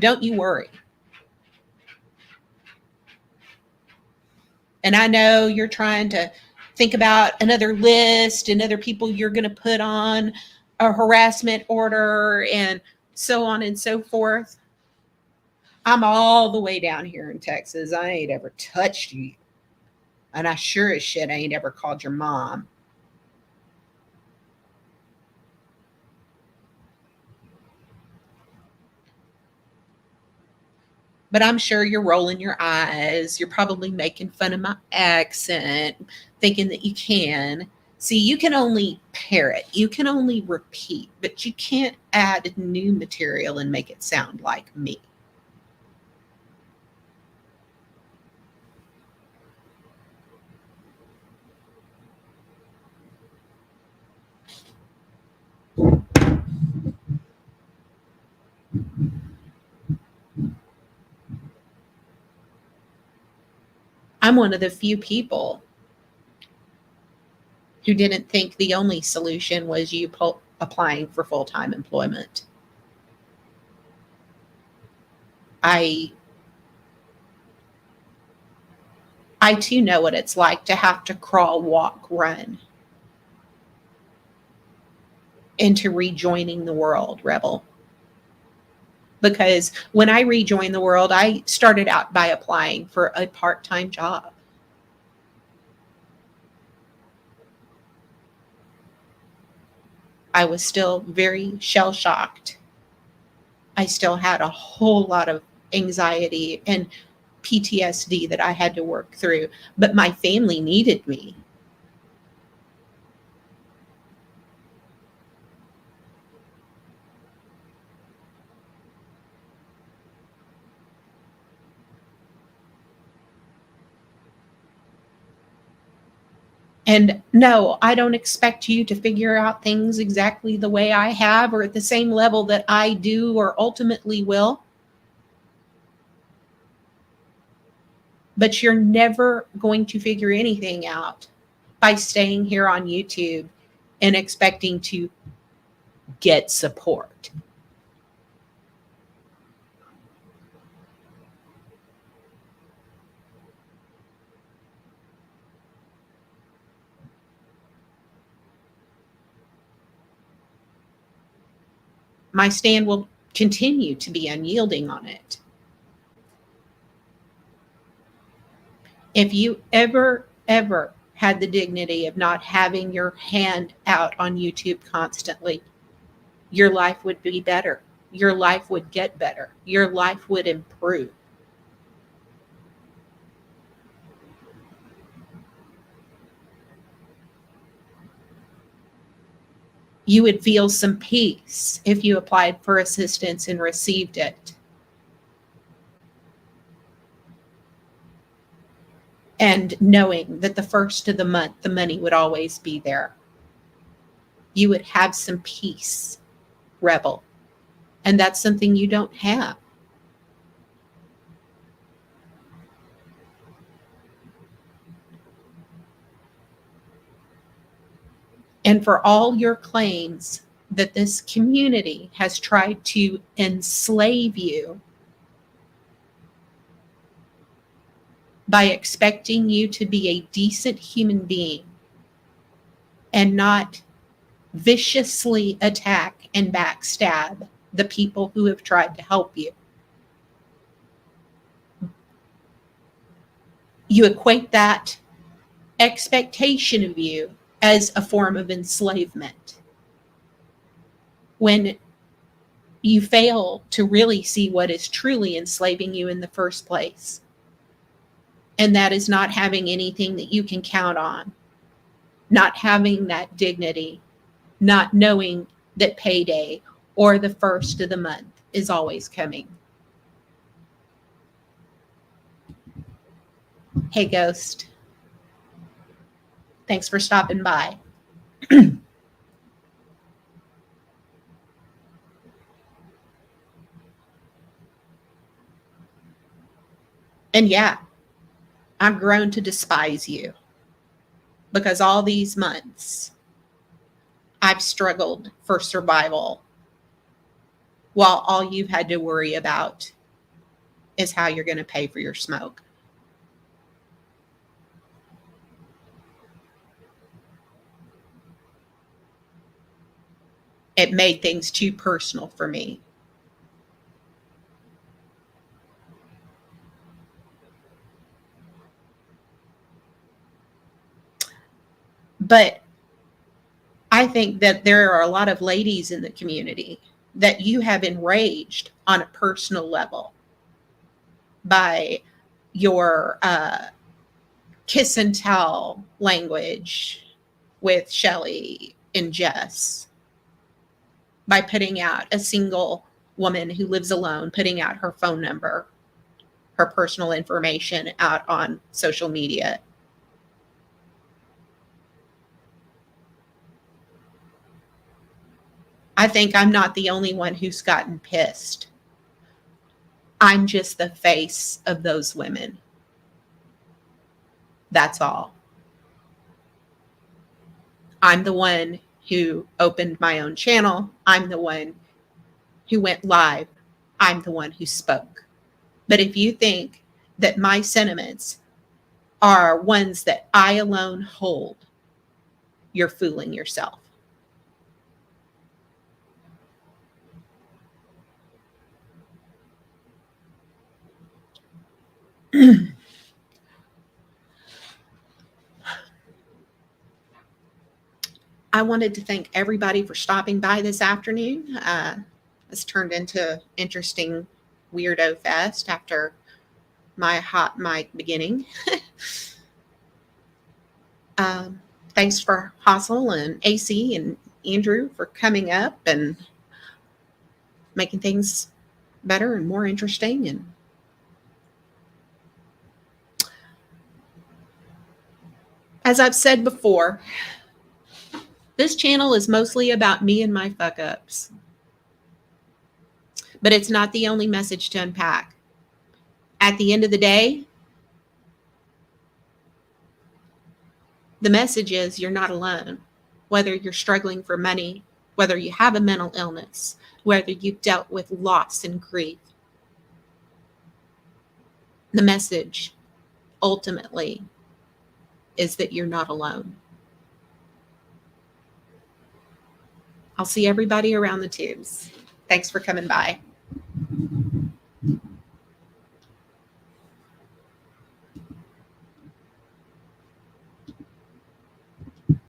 Don't you worry. And I know you're trying to think about another list and other people you're going to put on a harassment order and so on and so forth. I'm all the way down here in Texas. I ain't ever touched you. And I sure as shit ain't ever called your mom. But I'm sure you're rolling your eyes. You're probably making fun of my accent, thinking that you can. See, you can only parrot, you can only repeat, but you can't add new material and make it sound like me. I'm one of the few people who didn't think the only solution was you applying for full-time employment. I too know what it's like to have to crawl, walk, run into rejoining the world, Rebel. Because when I rejoined the world, I started out by applying for a part-time job. I was still very shell-shocked. I still had a whole lot of anxiety and PTSD that I had to work through, but my family needed me. And no, I don't expect you to figure out things exactly the way I have or at the same level that I do or ultimately will. But you're never going to figure anything out by staying here on YouTube and expecting to get support. My stand will continue to be unyielding on it. If you ever had the dignity of not having your hand out on YouTube constantly, your life would be better. Your life would get better. Your life would improve. You would feel some peace if you applied for assistance and received it. And knowing that the first of the month, the money would always be there. You would have some peace, Rebel. And that's something you don't have. And for all your claims that this community has tried to enslave you by expecting you to be a decent human being and not viciously attack and backstab the people who have tried to help you. You equate that expectation of you as a form of enslavement when you fail to really see what is truly enslaving you in the first place. And that is not having anything that you can count on, not having that dignity, not knowing that payday or the first of the month is always coming. Hey, Ghost. Thanks for stopping by. And yeah, I've grown to despise you because all these months I've struggled for survival while all you've had to worry about is how you're going to pay for your smoke. It made things too personal for me. But I think that there are a lot of ladies in the community that you have enraged on a personal level by your kiss and tell language with Shelly and Jess, by putting out a single woman who lives alone, putting out her phone number, her personal information out on social media. I think I'm not the only one who's gotten pissed. I'm just the face of those women. That's all. I'm the one who opened my own channel. I'm the one who went live. I'm the one who spoke. But if you think that my sentiments are ones that I alone hold, you're fooling yourself. I wanted to thank everybody for stopping by this afternoon. It's turned into interesting weirdo fest after my hot mic beginning. Thanks for Hassel and AC and Andrew for coming up and making things better and more interesting. And as I've said before, this channel is mostly about me and my fuck ups. But it's not the only message to unpack. At the end of the day, the message is you're not alone. Whether you're struggling for money, whether you have a mental illness, whether you've dealt with loss and grief, the message ultimately is that you're not alone. I'll see everybody around the tubes. Thanks for coming by.